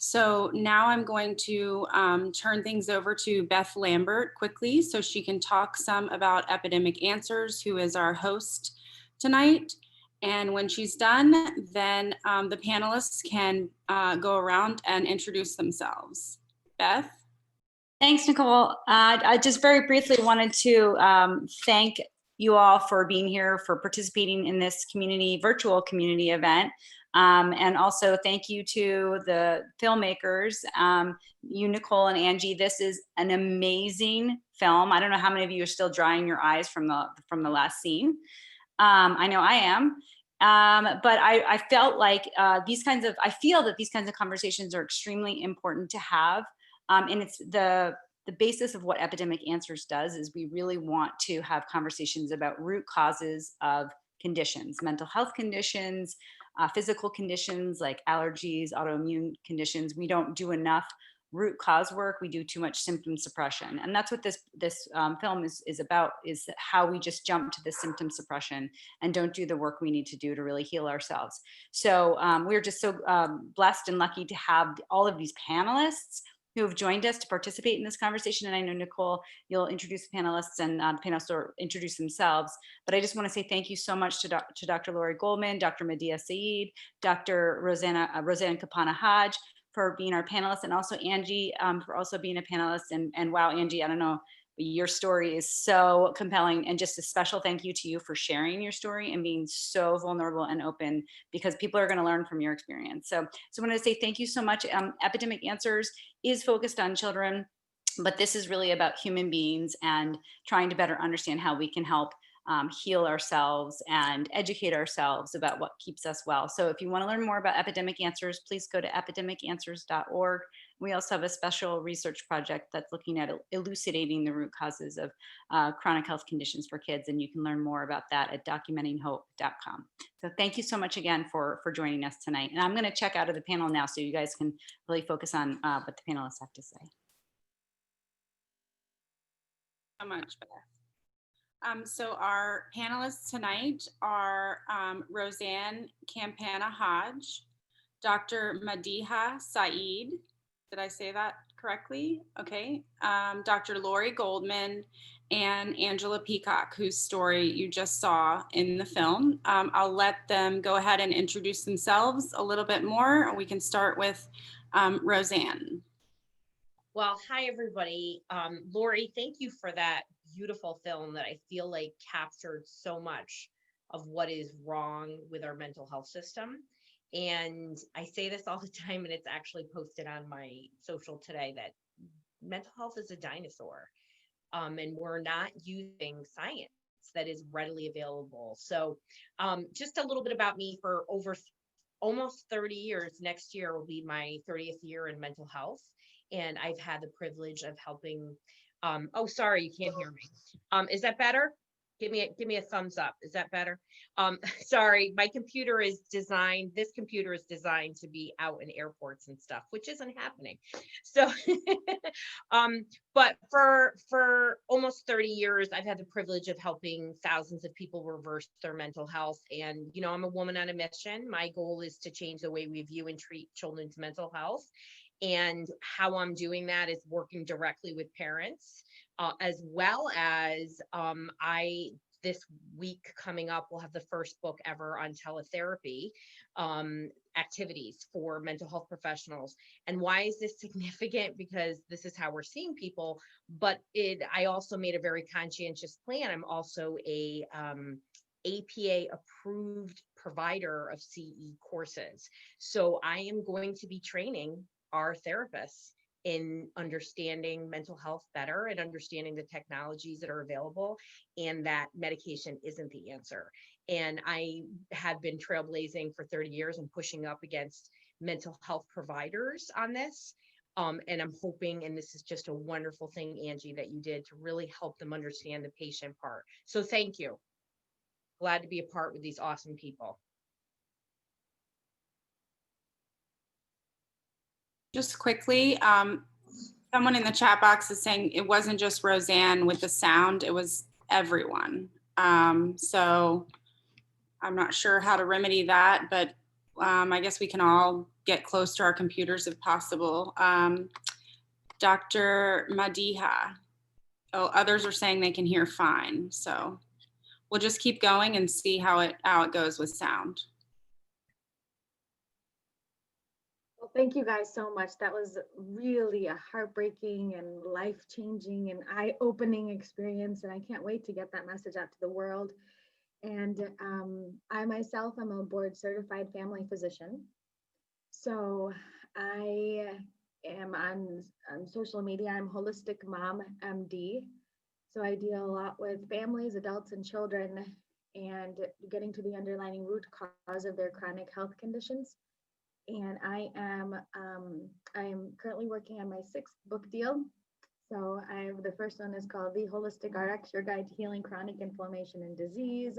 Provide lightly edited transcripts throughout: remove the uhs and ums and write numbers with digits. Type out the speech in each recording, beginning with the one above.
So now I'm going to turn things over to Beth Lambert quickly so she can talk some about Epidemic Answers, who is our host tonight. And when she's done, then the panelists can go around and introduce themselves. Beth? Thanks, Nicole. I just very briefly wanted to thank you all for being here, for participating in this virtual community event. And also thank you to the filmmakers, you, Nicole and Angie. This is an amazing film. I don't know how many of you are still drying your eyes from the last scene. I know I am. But I felt like I feel that these kinds of conversations are extremely important to have. And it's the basis of what Epidemic Answers does is we really want to have conversations about root causes of conditions, mental health conditions, physical conditions like allergies, autoimmune conditions. We don't do enough root cause work. We do too much symptom suppression. And that's what this film is about, is how we just jump to the symptom suppression and don't do the work we need to do to really heal ourselves. So we're just so blessed and lucky to have all of these panelists who have joined us to participate in this conversation. And I know, Nicole, you'll introduce the panelists and the panelists will introduce themselves. But I just want to say thank you so much to Dr. Laurie Goldman, Dr. Madiha Saeed, Dr. Roseann Capanna Hodge, for being our panelists, and also Angie for also being a panelist. And wow, Angie, I don't know, your story is so compelling, and just a special thank you to you for sharing your story and being so vulnerable and open, because people are going to learn from your experience. So I wanted to say thank you so much. Epidemic Answers is focused on children, but this is really about human beings and trying to better understand how we can help heal ourselves and educate ourselves about what keeps us well. So if you want to learn more about Epidemic Answers, please go to epidemicanswers.org. We also have a special research project that's looking at elucidating the root causes of chronic health conditions for kids, and you can learn more about that at documentinghope.com. So thank you so much again for joining us tonight. And I'm going to check out of the panel now so you guys can really focus on what the panelists have to say. So much, Beth. So our panelists tonight are Roseann Capanna Hodge, Dr. Madiha Saeed. Did I say that correctly? Okay. Dr. Laurie Goldman and Angela Peacock, whose story you just saw in the film. I'll let them go ahead and introduce themselves a little bit more. We can start with Roseann. Well, hi, everybody. Laurie, thank you for that beautiful film that I feel like captured so much of what is wrong with our mental health system. And I say this all the time, and it's actually posted on my social today, that mental health is a dinosaur, and we're not using science that is readily available. So just a little bit about me. For over almost 30 years, next year will be my 30th year in mental health. And I've had the privilege of helping. Oh, sorry, you can't hear me. Is that better? Give me a thumbs up. Is that better? Sorry, my computer is designed. This computer is designed to be out in airports and stuff, which isn't happening. So, but for almost 30 years, I've had the privilege of helping thousands of people reverse their mental health. And you know, I'm a woman on a mission. My goal is to change the way we view and treat children's mental health. And how I'm doing that is working directly with parents, as well as this week coming up, we'll have the first book ever on teletherapy activities for mental health professionals. And why is this significant? Because this is how we're seeing people, but I also made a very conscientious plan. I'm also a APA approved provider of CE courses. So I am going to be training our therapists in understanding mental health better and understanding the technologies that are available, and that medication isn't the answer. And I have been trailblazing for 30 years and pushing up against mental health providers on this. And I'm hoping, and this is just a wonderful thing, Angie, that you did to really help them understand the patient part. So thank you. Glad to be a part with these awesome people. Just quickly, someone in the chat box is saying it wasn't just Roseann with the sound, it was everyone. So I'm not sure how to remedy that, but I guess we can all get close to our computers if possible. Dr. Madiha. Oh, others are saying they can hear fine. So we'll just keep going and see how it goes with sound. Well, thank you guys so much. That was really a heartbreaking and life-changing and eye-opening experience. And I can't wait to get that message out to the world. And I myself am a board certified family physician. So I am on social media. I'm HolisticMom, MD. So I deal a lot with families, adults, and children, and getting to the underlying root cause of their chronic health conditions. And I am currently working on my 6th book deal. So the first one is called The Holistic RX, Your Guide to Healing Chronic Inflammation and Disease.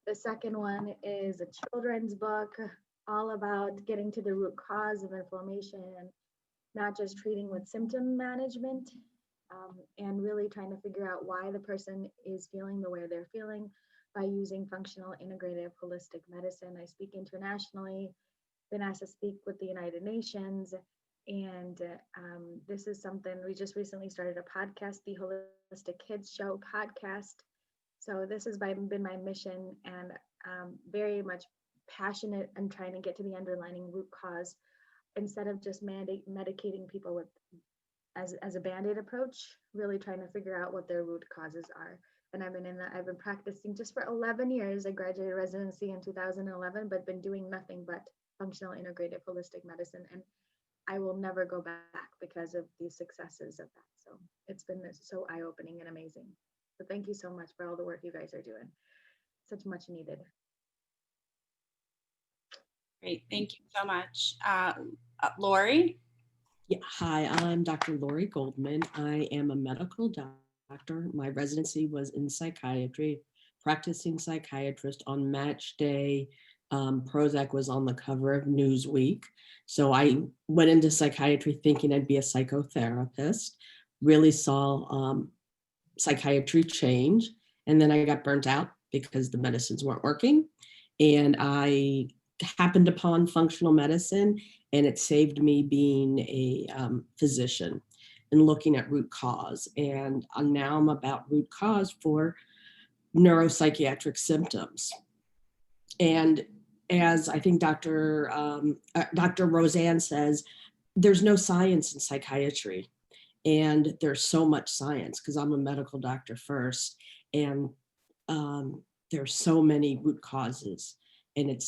The second one is a children's book all about getting to the root cause of inflammation and not just treating with symptom management, and really trying to figure out why the person is feeling the way they're feeling by using functional, integrative, holistic medicine. I speak internationally, been asked to speak with the United Nations, and this is something we just recently started a podcast, the Holistic Kids Show podcast. So this has been my mission, and very much passionate and trying to get to the underlying root cause instead of just medicating people with as a band-aid approach, really trying to figure out what their root causes are. And I've been practicing just for 11 years. I graduated residency in 2011, but been doing nothing but functional, integrative, holistic medicine. And I will never go back because of the successes of that. So it's been so eye-opening and amazing. So thank you so much for all the work you guys are doing. Such much needed. Great, thank you so much. Laurie? Yeah, hi, I'm Dr. Laurie Goldman. I am a medical doctor. My residency was in psychiatry, practicing psychiatrist. On match day, Prozac was on the cover of Newsweek. So I went into psychiatry thinking I'd be a psychotherapist, really saw psychiatry change. And then I got burnt out because the medicines weren't working. And I happened upon functional medicine, and it saved me being a physician and looking at root cause. And now I'm about root cause for neuropsychiatric symptoms. And as I think Dr. Roseann says, there's no science in psychiatry. And there's so much science because I'm a medical doctor first. And there's so many root causes. And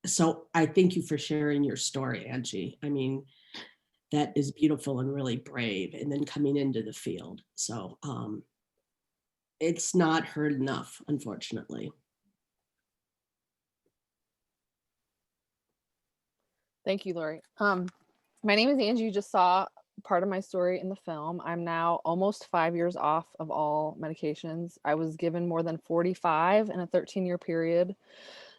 so I thank you for sharing your story, Angie. I mean, that is beautiful and really brave, and then coming into the field. So it's not heard enough, unfortunately. Thank you, Laurie. My name is Angie. You just saw part of my story in the film. I'm now almost 5 years off of all medications. I was given more than 45 in a 13-year period,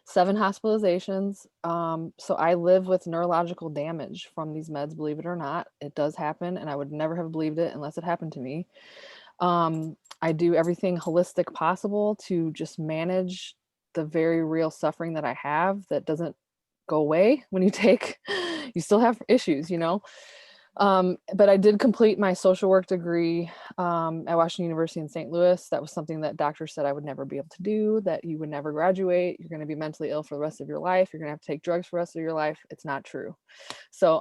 7 hospitalizations. So I live with neurological damage from these meds, believe it or not. It does happen, and I would never have believed it unless it happened to me. I do everything holistic possible to just manage the very real suffering that I have that doesn't go away when you take, you still have issues, you know? But I did complete my social work degree at Washington University in St. Louis. That was something that doctors said I would never be able to do, that you would never graduate. You're going to be mentally ill for the rest of your life. You're going to have to take drugs for the rest of your life. It's not true. So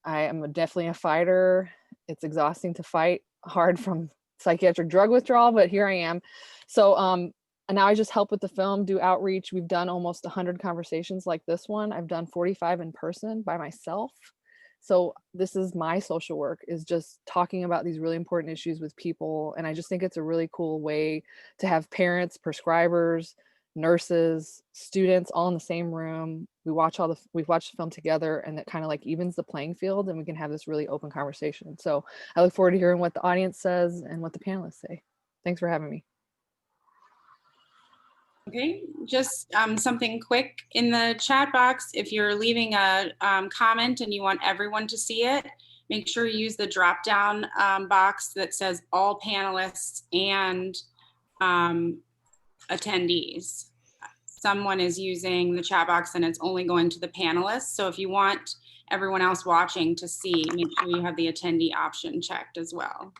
I am definitely a fighter. It's exhausting to fight hard from psychiatric drug withdrawal, but here I am. So and now I just help with the film, do outreach. We've done almost 100 conversations like this one. I've done 45 in person by myself. So this is my social work, is just talking about these really important issues with people. And I just think it's a really cool way to have parents, prescribers, nurses, students all in the same room. We've watched the film together, and that kind of like evens the playing field, and we can have this really open conversation. So I look forward to hearing what the audience says and what the panelists say. Thanks for having me. Okay, just something quick in the chat box. If you're leaving a comment and you want everyone to see it, make sure you use the drop down box that says all panelists and attendees. someone is using the chat box and it's only going to the panelists. So if you want everyone else watching to see, make sure you have the attendee option checked as well.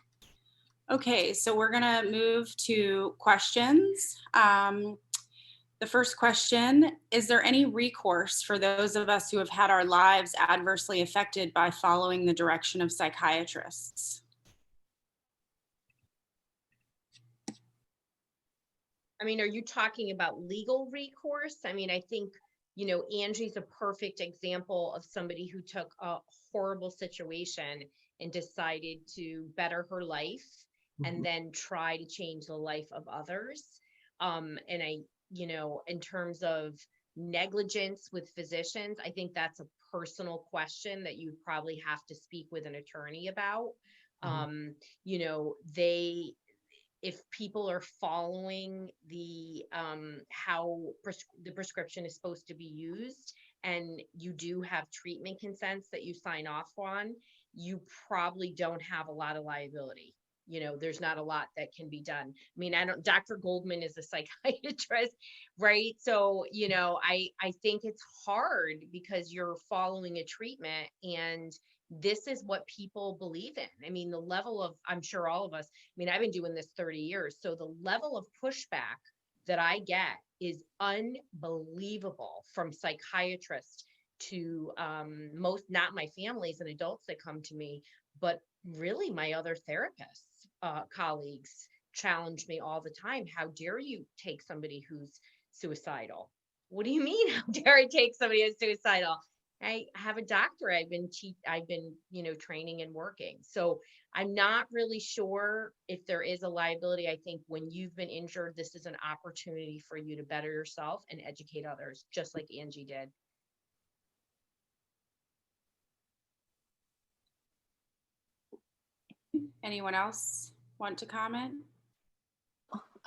Okay, so we're gonna move to questions. The first question, is there any recourse for those of us who have had our lives adversely affected by following the direction of psychiatrists? I mean, are you talking about legal recourse? I mean, I think, you know, Angie's a perfect example of somebody who took a horrible situation and decided to better her life and then try to change the life of others. And I, you know, in terms of negligence with physicians, I think that's a personal question that you probably have to speak with an attorney about. You know, if people are following the how the prescription is supposed to be used, and you do have treatment consents that you sign off on, you probably don't have a lot of liability. You know, there's not a lot that can be done. I mean, Dr. Goldman is a psychiatrist, right? So, you know, I think it's hard because you're following a treatment and this is what people believe in. I mean, the level of, I'm sure all of us, I mean, I've been doing this 30 years. So the level of pushback that I get is unbelievable from psychiatrists to most, not my families and adults that come to me, but really my other therapists, colleagues challenge me all the time. How dare you take somebody who's suicidal? What do you mean? How dare I take somebody who's suicidal? I have a doctor. I've been, you know, training and working. So I'm not really sure if there is a liability. I think when you've been injured, this is an opportunity for you to better yourself and educate others, just like Angie did. Anyone else want to comment?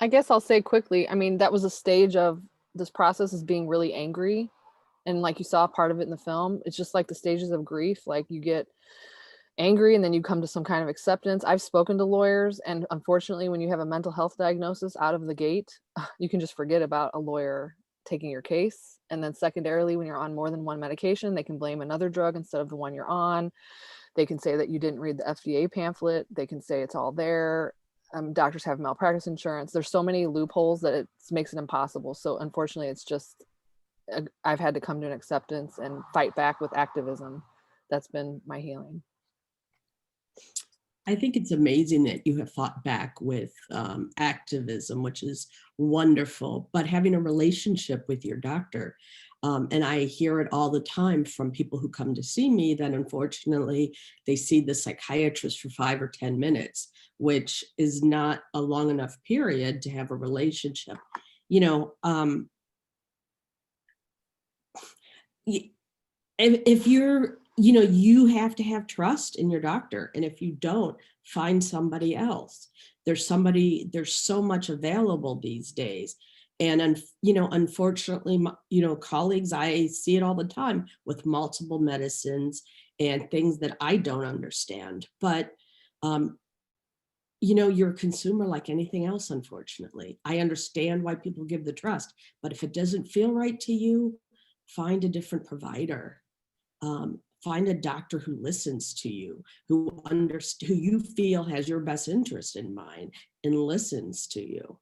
I guess I'll say quickly, I mean, that was a stage of this process is being really angry. And like you saw part of it in the film, it's just like the stages of grief. Like you get angry and then you come to some kind of acceptance. I've spoken to lawyers, and unfortunately, when you have a mental health diagnosis out of the gate, you can just forget about a lawyer taking your case. And then secondarily, when you're on more than one medication, they can blame another drug instead of the one you're on. They can say that you didn't read the FDA pamphlet. They can say it's all there. Doctors have malpractice insurance. There's so many loopholes that it makes it impossible. So unfortunately, it's just, I've had to come to an acceptance and fight back with activism. That's been my healing. I think it's amazing that you have fought back with activism, which is wonderful, but having a relationship with your doctor. And I hear it all the time from people who come to see me that unfortunately they see the psychiatrist for 5 or 10 minutes, which is not a long enough period to have a relationship. You know, if you're, you know, you have to have trust in your doctor. And if you don't, find somebody else. There's so much available these days. And, you know, unfortunately, you know, colleagues, I see it all the time with multiple medicines and things that I don't understand. But, you know, you're a consumer like anything else, unfortunately. I understand why people give the trust, but if it doesn't feel right to you, find a different provider. Find a doctor who listens to you, who you feel has your best interest in mind and listens to you.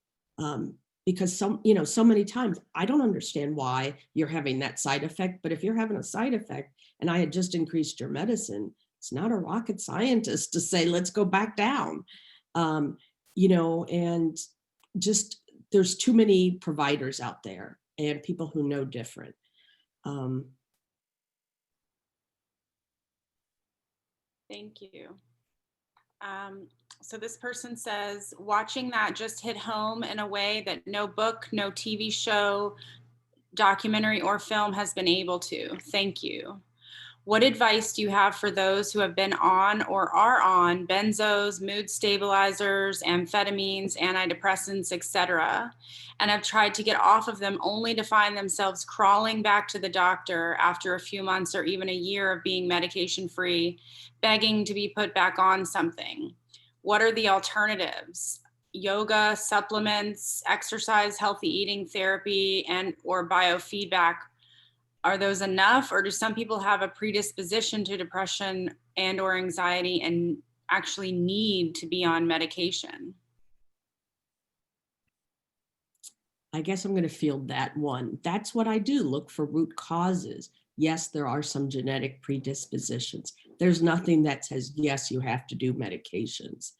Because so many times I don't understand why you're having that side effect, but if you're having a side effect and I had just increased your medicine, it's not a rocket scientist to say, let's go back down. You know, and just, there's too many providers out there and people who know different. Thank you. So this person says, watching that just hit home in a way that no book, no TV show, documentary, or film has been able to. Thank you. What advice do you have for those who have been on or are on benzos, mood stabilizers, amphetamines, antidepressants, etc., and have tried to get off of them only to find themselves crawling back to the doctor after a few months or even a year of being medication-free, begging to be put back on something? What are the alternatives? yoga, supplements, exercise, healthy eating therapy, and or biofeedback, are those enough, or do some people have a predisposition to depression and or anxiety and actually need to be on medication? I guess I'm going to field that one. That's what I do, look for root causes. Yes, there are some genetic predispositions. There's nothing that says, yes, you have to do medications.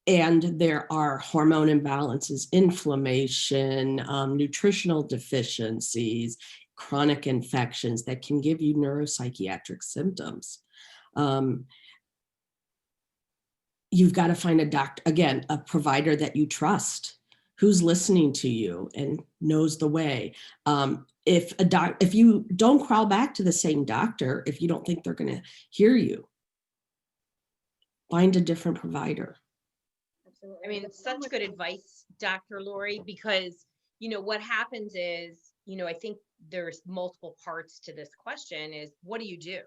And there are hormone imbalances, inflammation, nutritional deficiencies, chronic infections that can give you neuropsychiatric symptoms. You've got to find a doctor, again, a provider that you trust, who's listening to you and knows the way. If you don't crawl back to the same doctor, if you don't think they're going to hear you, find a different provider. Absolutely. I mean, it's such good advice, Dr. Laurie, because, you know, what happens is, you know, I think there's multiple parts to this question is, what do?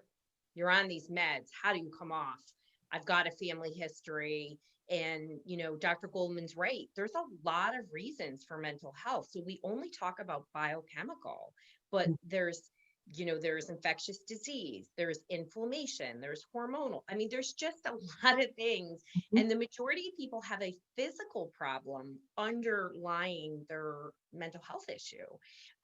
You're on these meds. How do you come off? I've got a family history. And, you know, Dr. Goldman's right. There's a lot of reasons for mental health. So we only talk about biochemical, but there's, you know, there's infectious disease, there's inflammation, there's hormonal. I mean, there's just a lot of things. And the majority of people have a physical problem underlying their mental health issue.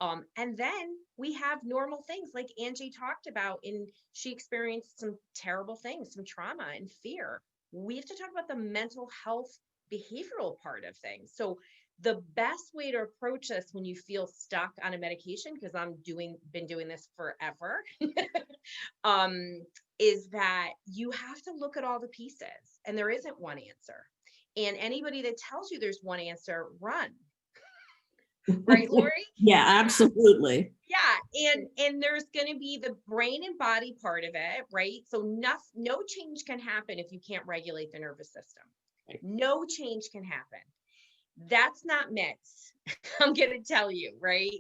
And then we have normal things like Angie talked about, and she experienced some terrible things, some trauma and fear. We have to talk about the mental health behavioral part of things. So the best way to approach this when you feel stuck on a medication, because been doing this forever, is that you have to look at all the pieces, and there isn't one answer. And anybody that tells you there's one answer, run. Right, Laurie? Yeah, absolutely. Yeah, and there's going to be the brain and body part of it, right? So no change can happen if you can't regulate the nervous system. Right. No change can happen. That's not meds. I'm going to tell you, right?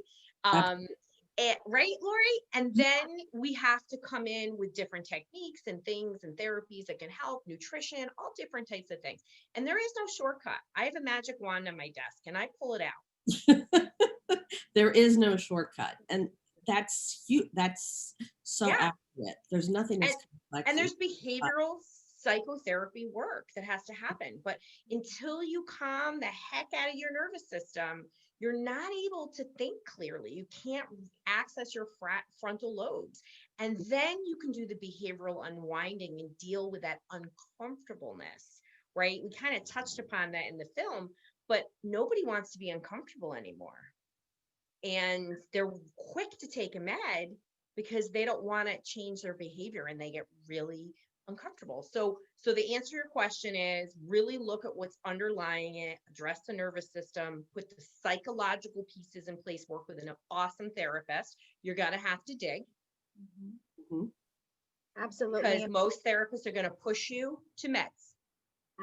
Right, Laurie? And then we have to come in with different techniques and things and therapies that can help, nutrition, all different types of things. And there is no shortcut. I have a magic wand on my desk and I pull it out. There is no shortcut, and that's so accurate. There's nothing as complex. And there's behavioral psychotherapy work that has to happen, but until you calm the heck out of your nervous system, you're not able to think clearly. You can't access your frontal lobes, and then you can do the behavioral unwinding and deal with that uncomfortableness, right? We kind of touched upon that in the film, but nobody wants to be uncomfortable anymore. And they're quick to take a med because they don't want to change their behavior and they get really uncomfortable. So the answer to your question is really look at what's underlying it, address the nervous system, put the psychological pieces in place, work with an awesome therapist. You're going to have to dig. Absolutely. Because most therapists are going to push you to meds.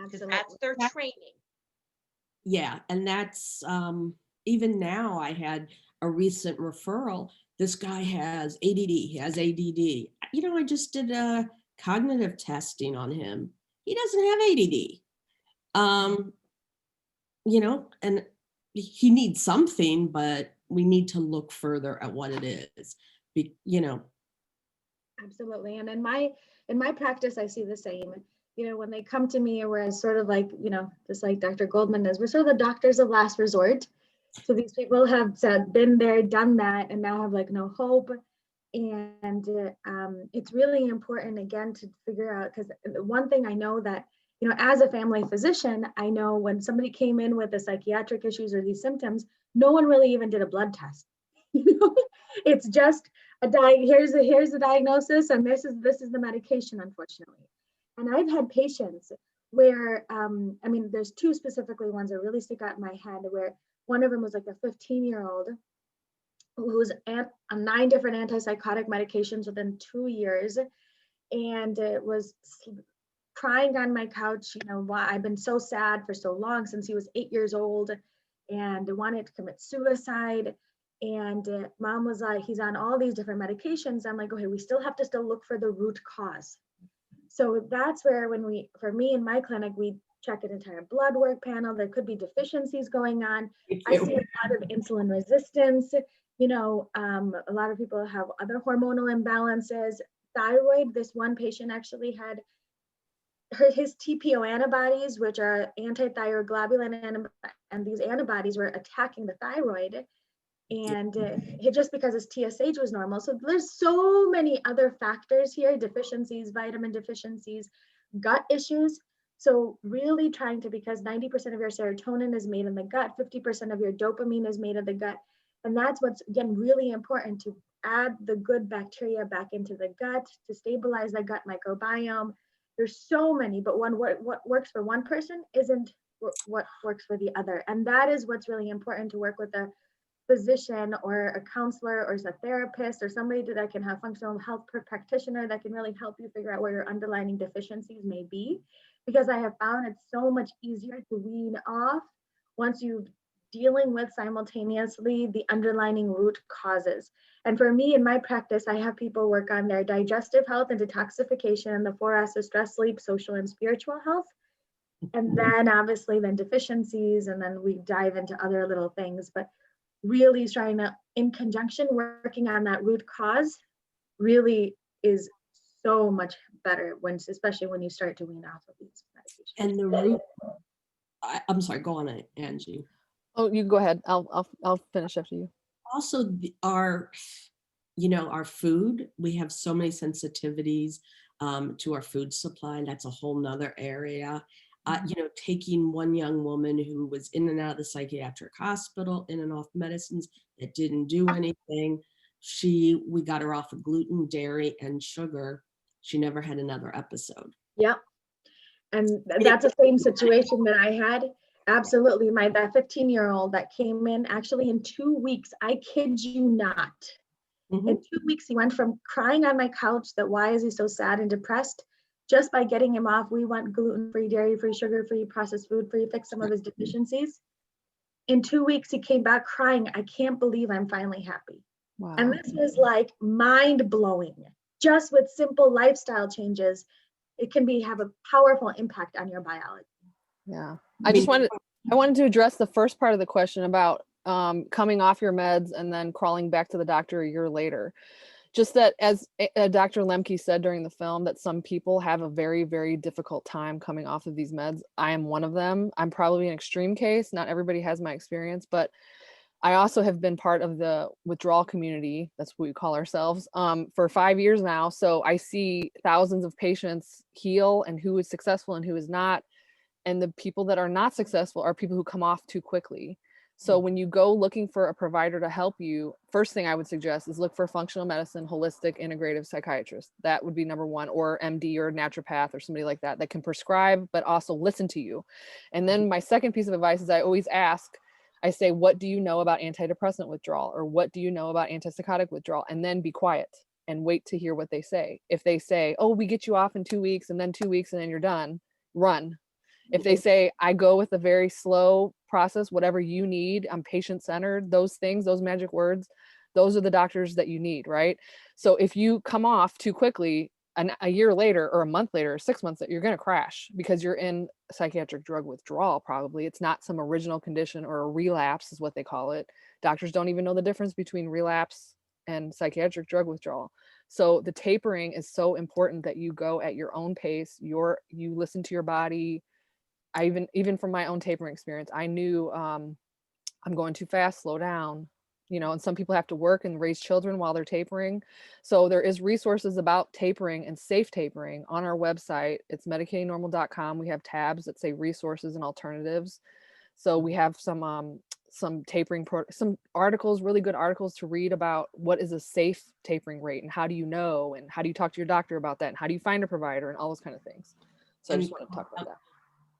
Because that's their training. Yeah, and that's even now I had a recent referral. This guy has ADD, he has ADD. You know, I just did a cognitive testing on him. He doesn't have ADD. You know, and he needs something, but we need to look further at what it is. You know. Absolutely. And in my practice, I see the same. You know, when they come to me, we're sort of like, you know, just like Dr. Goldman does, we're sort of the doctors of last resort. So these people have been there, done that, and now have like no hope. And it's really important, again, to figure out, because one thing I know that, you know, as a family physician, I know when somebody came in with the psychiatric issues or these symptoms, no one really even did a blood test. You know, it's just here's the diagnosis, and this is the medication, unfortunately. And I've had patients where, I mean, there's two specifically ones that really stick out in my head, where one of them was like a 15-year-old who was on 9 different antipsychotic medications within 2 years, and it was crying on my couch, you know, why I've been so sad for so long, since he was 8 years old, and wanted to commit suicide. And mom was like, he's on all these different medications. I'm like, okay, we still have to look for the root cause. So that's where for me in my clinic, we check an entire blood work panel. There could be deficiencies going on. Me I too. see a lot of insulin resistance. You know, a lot of people have other hormonal imbalances. Thyroid, this one patient actually had his TPO antibodies, which are anti-thyroglobulin, and these antibodies were attacking the thyroid. And just because his TSH was normal. So there's so many other factors here, deficiencies, vitamin deficiencies, gut issues. So really trying to, because 90% of your serotonin is made in the gut, 50% of your dopamine is made in the gut. And that's what's, again, really important, to add the good bacteria back into the gut, to stabilize the gut microbiome. There's so many, but what works for one person isn't what works for the other. And that is what's really important, to work with a physician or a counselor or a therapist or somebody that can have functional health practitioner that can really help you figure out where your underlying deficiencies may be. Because I have found it's so much easier to wean off once you're dealing with simultaneously the underlying root causes. And for me in my practice, I have people work on their digestive health and detoxification, and the 4 S's of stress, sleep, social, and spiritual health. And then obviously then deficiencies, and then we dive into other little things. But really trying to, in conjunction, working on that root cause really is so much better, especially when you start to wean off of these medications. And the root, I'm sorry, go on, Angie. Oh, you go ahead. I'll finish after you. Also, our food, we have so many sensitivities to our food supply. That's a whole nother area. Taking one young woman who was in and out of the psychiatric hospital, in and off medicines that didn't do anything. We got her off of gluten, dairy, and sugar. She never had another episode. Yep. And that's the same situation that I had. Absolutely. That 15-year-old that came in, actually in 2 weeks, I kid you not. Mm-hmm. In 2 weeks, he went from crying on my couch that why is he so sad and depressed, just by getting him off. We went gluten-free, dairy-free, sugar-free, processed food-free, fix some of his deficiencies. In 2 weeks, he came back crying, I can't believe I'm finally happy. Wow. And this was like mind-blowing. Just with simple lifestyle changes, it can have a powerful impact on your biology. Yeah. I wanted to address the first part of the question about coming off your meds and then crawling back to the doctor a year later. Just that, as Dr. Lemke said during the film, that some people have a very, very difficult time coming off of these meds. I am one of them. I'm probably an extreme case. Not everybody has my experience, but I also have been part of the withdrawal community, that's what we call ourselves, for 5 years now. So I see thousands of patients heal, and who is successful and who is not. And the people that are not successful are people who come off too quickly. So when you go looking for a provider to help you, first thing I would suggest is look for functional medicine, holistic, integrative psychiatrist. That would be number one, or MD or naturopath or somebody like that can prescribe, but also listen to you. And then my second piece of advice is I always ask, I say, what do you know about antidepressant withdrawal? Or what do you know about antipsychotic withdrawal? And then be quiet and wait to hear what they say. If they say, oh, we get you off in 2 weeks and then 2 weeks and then you're done, run. If they say, I go with a very slow process, whatever you need, I'm patient-centered, those things, those magic words, those are the doctors that you need, right? So if you come off too quickly, a year later or a month later or 6 months, you're going to crash because you're in psychiatric drug withdrawal probably. It's not some original condition, or a relapse is what they call it. Doctors don't even know the difference between relapse and psychiatric drug withdrawal. So the tapering is so important, that you go at your own pace, you listen to your body. I even from my own tapering experience, I knew I'm going too fast, slow down, and some people have to work and raise children while they're tapering. So there is resources about tapering and safe tapering on our website. It's medicatingnormal.com. We have tabs that say resources and alternatives. So we have some tapering, some articles, really good articles to read about what is a safe tapering rate and how do you know, and how do you talk to your doctor about that, and how do you find a provider, and all those kind of things. So I just want to talk about that.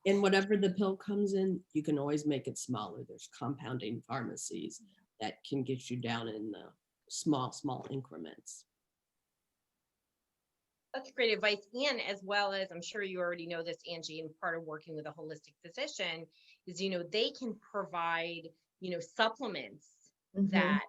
And whatever the pill comes in, you can always make it smaller. There's compounding pharmacies that can get you down in the small increments. That's great advice. And as well as, I'm sure you already know this, Angie, and part of working with a holistic physician is, they can provide, supplements that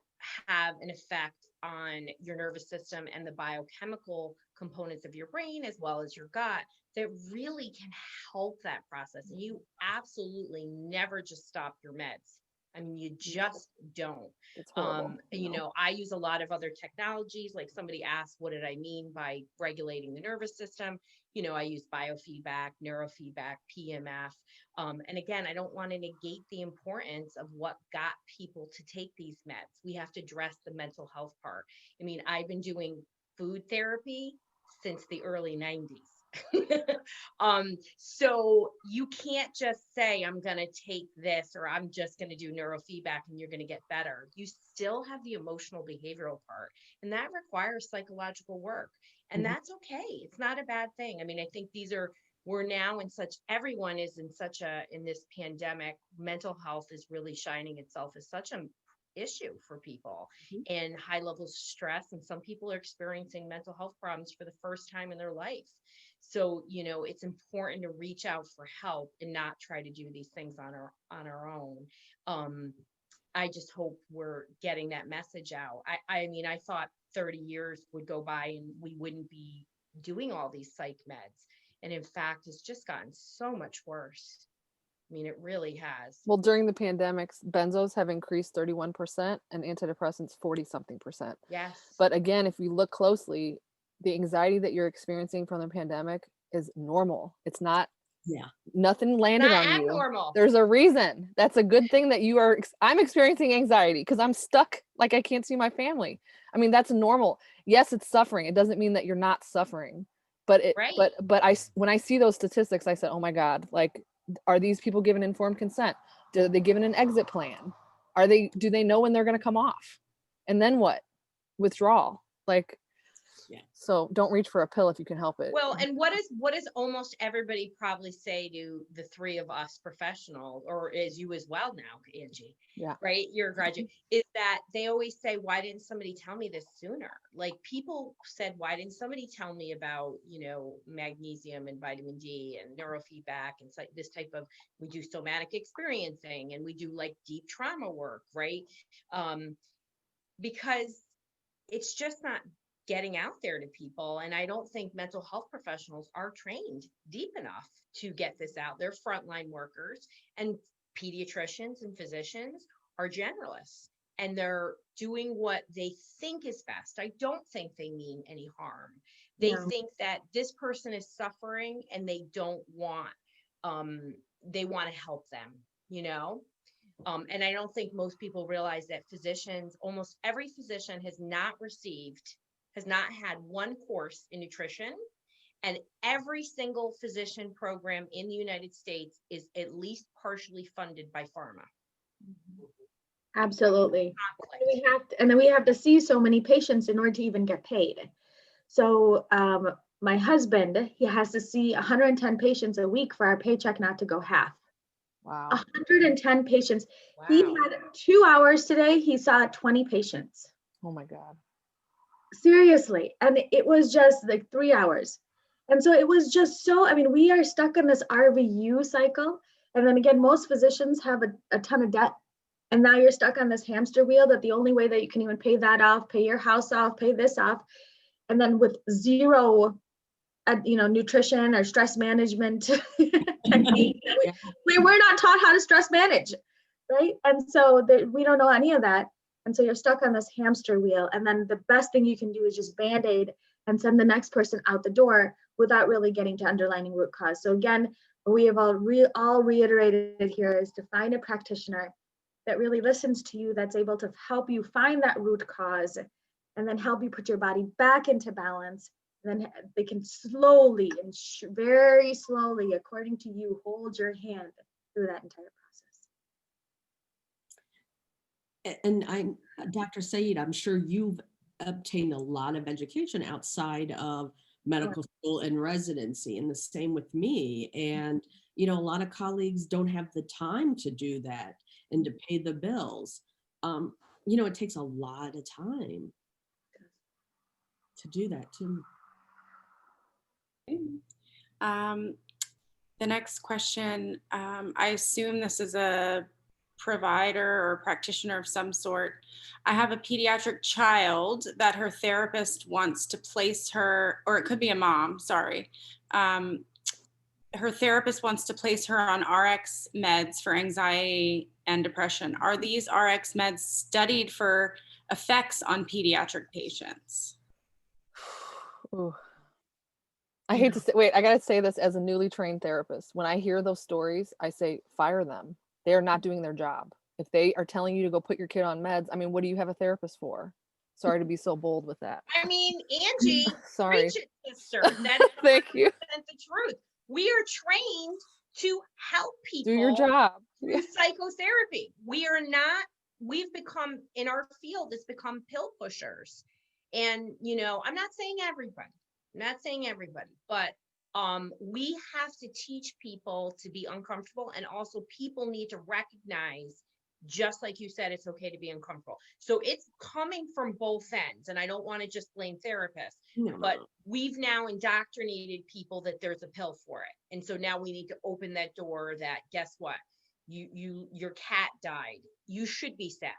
have an effect on your nervous system and the biochemical components of your brain, as well as your gut, that really can help that process. And you absolutely never just stop your meds. I mean, you just don't. It's horrible. You know, I use a lot of other technologies. Like somebody asked, what did I mean by regulating the nervous system? You know, I use biofeedback, neurofeedback, PMF. And again, I don't want to negate the importance of what got people to take these meds. We have to address the mental health part. I mean, I've been doing food therapy since the early 90s. So you can't just say, I'm going to take this, or I'm just going to do neurofeedback and you're going to get better. You still have the emotional behavioral part, and that requires psychological work. And that's okay. It's not a bad thing. I mean, I think we're now in such, everyone is in such in this pandemic, mental health is really shining itself as such an issue for people, and high levels of stress. And some people are experiencing mental health problems for the first time in their life. So, you know, it's important to reach out for help and not try to do these things on our own. I just hope we're getting that message out. I mean, I thought 30 years would go by and we wouldn't be doing all these psych meds. And in fact, it's just gotten so much worse. I mean, it really has. Well, during the pandemics, benzos have increased 31% and antidepressants 40-something%. Yes. But again, if you look closely, the anxiety that you're experiencing from the pandemic is normal. It's not, nothing landed not on you. Abnormal. There's a reason. That's a good thing that you are. I'm experiencing anxiety because I'm stuck, like I can't see my family. I mean, that's normal. Yes, it's suffering. It doesn't mean that you're not suffering. But when I see those statistics, I said, oh my God, like, are these people given informed consent? Are they given an exit plan? Do they know when they're going to come off? And then what? Withdrawal. Like, so don't reach for a pill if you can help it. Well, and what does almost everybody probably say to the three of us professionals, or as you as well now, Angie, right? You're a graduate, is that they always say, why didn't somebody tell me this sooner? Like people said, why didn't somebody tell me about, you know, magnesium and vitamin D and neurofeedback and this type of, we do somatic experiencing and we do like deep trauma work, right? Because it's just not getting out there to people. And I don't think mental health professionals are trained deep enough to get this out. They're frontline workers, and pediatricians and physicians are generalists, and they're doing what they think is best. I don't think they mean any harm. They think that this person is suffering and they don't want, they want to help them, you know? And I don't think most people realize that physicians, almost every physician has not had one course in nutrition, and every single physician program in the United States is at least partially funded by pharma. Absolutely. And then we have to see so many patients in order to even get paid. So my husband, he has to see 110 patients a week for our paycheck not to go half. Wow. 110 patients. Wow. He had 2 hours today. He saw 20 patients. Oh my God. Seriously. And it was just like 3 hours. And so it was just so, I mean, we are stuck in this RVU cycle. And then again, most physicians have a ton of debt. And now you're stuck on this hamster wheel that the only way that you can even pay that off, pay your house off, pay this off. And then with zero, nutrition or stress management technique, we were not taught how to stress manage, right? And so we don't know any of that. And so you're stuck on this hamster wheel. And then the best thing you can do is just Band-Aid and send the next person out the door without really getting to underlying root cause. So again, what we have all reiterated here is to find a practitioner that really listens to you, that's able to help you find that root cause and then help you put your body back into balance. And then they can slowly and very slowly, according to you, hold your hand through that entire process. And Dr. Saeed, I'm sure you've obtained a lot of education outside of medical school and residency, and the same with me. And, a lot of colleagues don't have the time to do that and to pay the bills. It takes a lot of time to do that too. The next question, I assume this is a provider or practitioner of some sort. I have a pediatric child that her therapist wants to place her, or it could be a mom, sorry, her therapist wants to place her on RX meds for anxiety and depression. Are these RX meds studied for effects on pediatric patients? Ooh. I hate to say, wait, I gotta say this as a newly trained therapist. When I hear those stories, I say, fire them. They are not doing their job. If they are telling you to go put your kid on meds, I mean, what do you have a therapist for? Sorry to be so bold with that. I mean, Angie, Sorry. preach it, sister. That is Thank you. 100% the truth. We are trained to help people Do your job. through psychotherapy. We've become, in our field, it's become pill pushers. And, I'm not saying everybody, but we have to teach people to be uncomfortable, and also people need to recognize, just like you said, it's okay to be uncomfortable. So it's coming from both ends, and I don't want to just blame therapists, but we've now indoctrinated people that there's a pill for it. And so now we need to open that door that, guess what? Your cat died. You should be sad.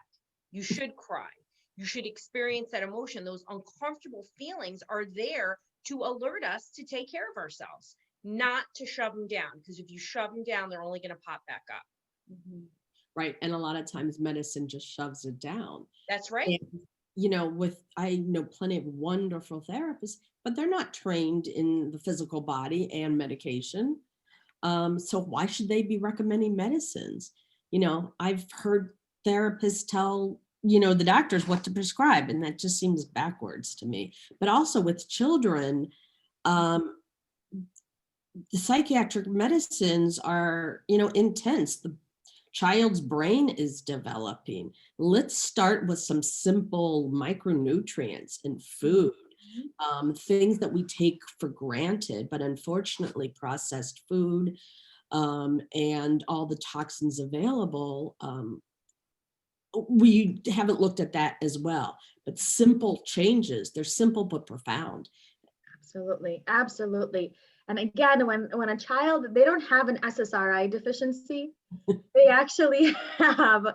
You should cry. You should experience that emotion. Those uncomfortable feelings are there to alert us to take care of ourselves, not to shove them down. Because if you shove them down, they're only going to pop back up. Mm-hmm. Right. And a lot of times medicine just shoves it down. That's right. And, I know plenty of wonderful therapists, but they're not trained in the physical body and medication. So why should they be recommending medicines? I've heard therapists tell the doctors what to prescribe, and that just seems backwards to me. But also with children, the psychiatric medicines are, intense. The child's brain is developing. Let's start with some simple micronutrients in food, things that we take for granted, but unfortunately processed food and all the toxins available, we haven't looked at that as well. But simple changes, they're simple but profound. Absolutely. And again, when a child, they don't have an SSRI deficiency, they actually have,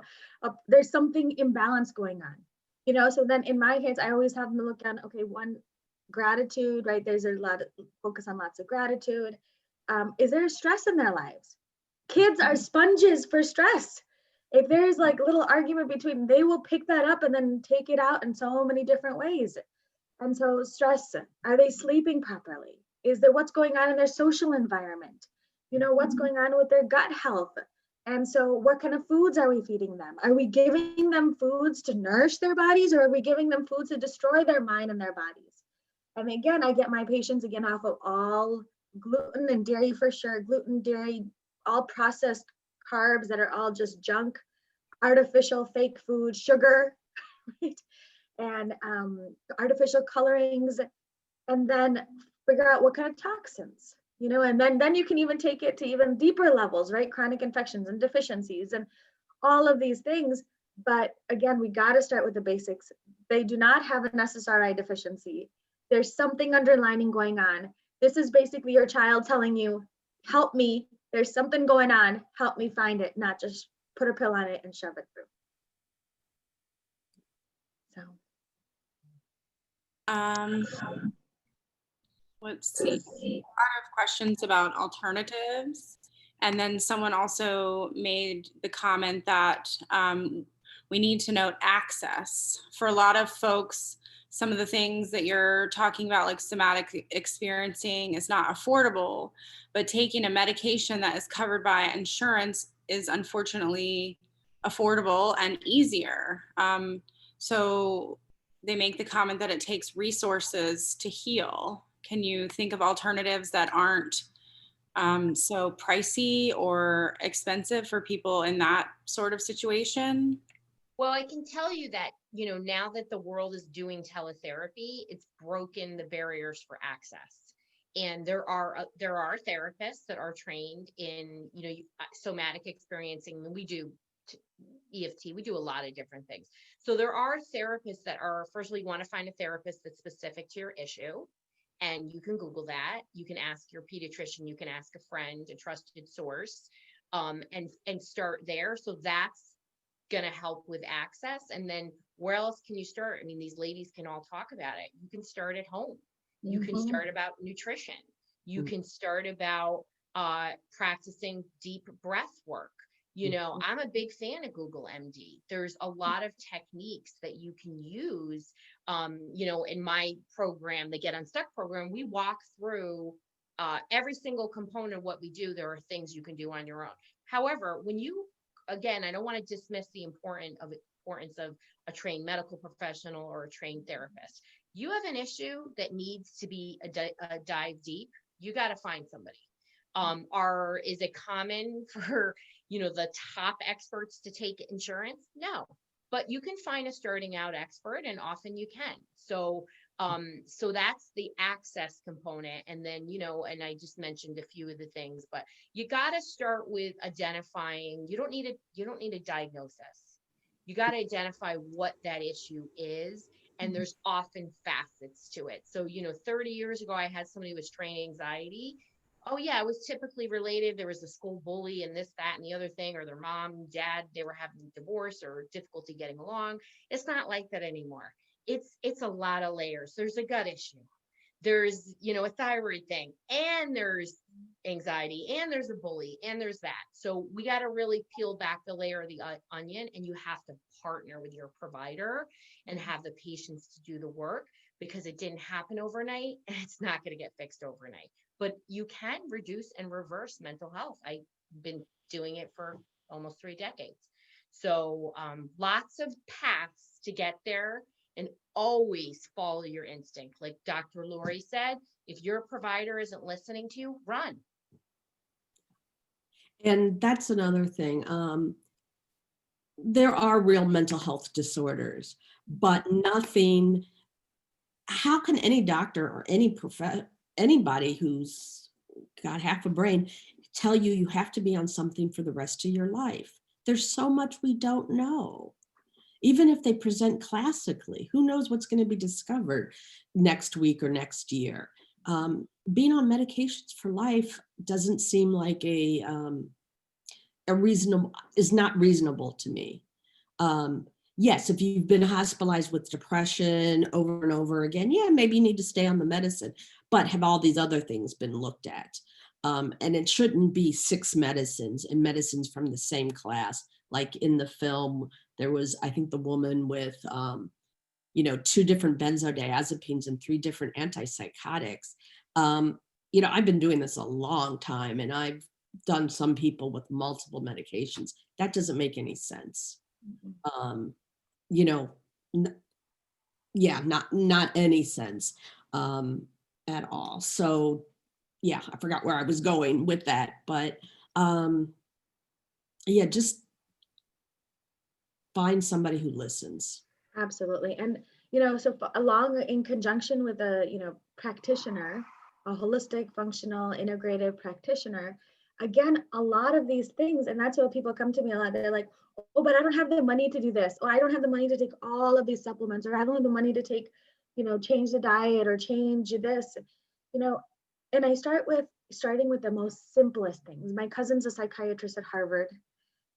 there's something imbalance going on, so then in my case, I always have them look at, okay, one, gratitude, right? There's a lot of focus on lots of gratitude. Is there stress in their lives? Kids are sponges for stress. If there's like little argument between, they will pick that up and then take it out in so many different ways. And so stress, are they sleeping properly? Is there what's going on in their social environment? What's going on with their gut health? And so what kind of foods are we feeding them? Are we giving them foods to nourish their bodies, or are we giving them foods to destroy their mind and their bodies? And again, I get my patients again off of all gluten and dairy for sure, gluten, dairy, all processed carbs that are all just junk, artificial fake food, sugar, right? And artificial colorings, and then figure out what kind of toxins, and then you can even take it to even deeper levels, right? Chronic infections and deficiencies and all of these things. But again, we got to start with the basics. They do not have an SSRI deficiency. There's something underlining going on. This is basically your child telling you, help me. There's something going on. Help me find it, not just put a pill on it and shove it through. So. Let's see. A lot of questions about alternatives. And then someone also made the comment that we need to note access. For a lot of folks, some of the things that you're talking about, like somatic experiencing, is not affordable, but taking a medication that is covered by insurance is unfortunately affordable and easier. So they make the comment that it takes resources to heal. Can you think of alternatives that aren't so pricey or expensive for people in that sort of situation? Well, I can tell you that, now that the world is doing teletherapy, it's broken the barriers for access. And there are therapists that are trained in, somatic experiencing. We do EFT, we do a lot of different things. So there are therapists that are, firstly, you want to find a therapist that's specific to your issue. And you can Google that. You can ask your pediatrician, you can ask a friend, a trusted source, and start there. So that's going to help with access. And then where else can you start? I mean, these ladies can all talk about it. You can start at home. You can start about nutrition. You can start about practicing deep breath work. You know, I'm a big fan of Google MD. There's a lot of techniques that you can use. You know, in my program, the Get Unstuck program, we walk through every single component of what we do. There are things you can do on your own. However, when you, again, I don't want to dismiss the importance of a trained medical professional or a trained therapist. You have an issue that needs to be a dive deep. You got to find somebody. Is it common for, you know, the top experts to take insurance? No, but you can find a starting out expert, and often you can. So that's the access component. And then, you know, and I just mentioned a few of the things, but you got to start with identifying. You don't need a diagnosis. You got to identify what that issue is. And there's often facets to it. So, you know, 30 years ago, I had somebody with strain anxiety. Oh yeah, it was typically related. There was a school bully and this, that, and the other thing, or their mom, dad, they were having divorce or difficulty getting along. It's not like that anymore. It's a lot of layers. There's a gut issue. There's, you know, a thyroid thing, and there's anxiety, and there's a bully, and there's that. So we got to really peel back the layer of the onion, and you have to partner with your provider and have the patience to do the work, because it didn't happen overnight, and it's not going to get fixed overnight. But you can reduce and reverse mental health. I've been doing it for almost 3 decades. So lots of paths to get there, and always follow your instinct. Like Dr. Laurie said, if your provider isn't listening to you, run. And that's another thing. There are real mental health disorders, but nothing, how can any doctor or anybody who's got half a brain tell you have to be on something for the rest of your life? There's so much we don't know. Even if they present classically, who knows what's going to be discovered next week or next year? Being on medications for life doesn't seem like is not reasonable to me. Yes, if you've been hospitalized with depression over and over again, yeah, maybe you need to stay on the medicine, but have all these other things been looked at? And it shouldn't be 6 medicines and medicines from the same class. Like in the film, there was, I think, the woman with, 2 different benzodiazepines and 3 different antipsychotics. I've been doing this a long time, and I've done some people with multiple medications. That doesn't make any sense. Not any sense at all. So yeah, I forgot where I was going with that, but just find somebody who listens. Absolutely. And, so along in conjunction with a, practitioner, a holistic, functional, integrative practitioner, again, a lot of these things, and that's what people come to me a lot. They're like, oh, but I don't have the money to do this. Or I don't have the money to take all of these supplements, or I don't have the money to take, change the diet or change this, and I starting with the most simplest things. My cousin's a psychiatrist at Harvard,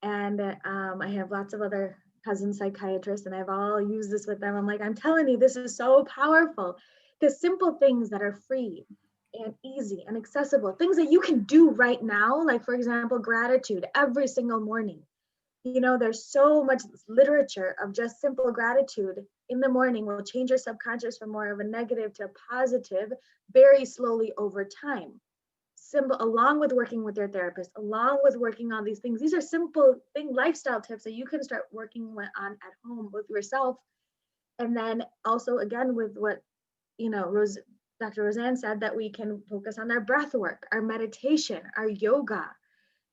and I have lots of other cousin psychiatrists, and I've all used this with them. I'm like, I'm telling you, this is so powerful. The simple things that are free and easy and accessible, things that you can do right now, like for example, gratitude every single morning. There's so much literature of just simple gratitude in the morning will change your subconscious from more of a negative to a positive very slowly over time. Simple, along with working with your therapist, along with working on these things. These are simple lifestyle tips that you can start working on at home with yourself. And then also, again, with what, Dr. Roseann said, that we can focus on our breath work, our meditation, our yoga.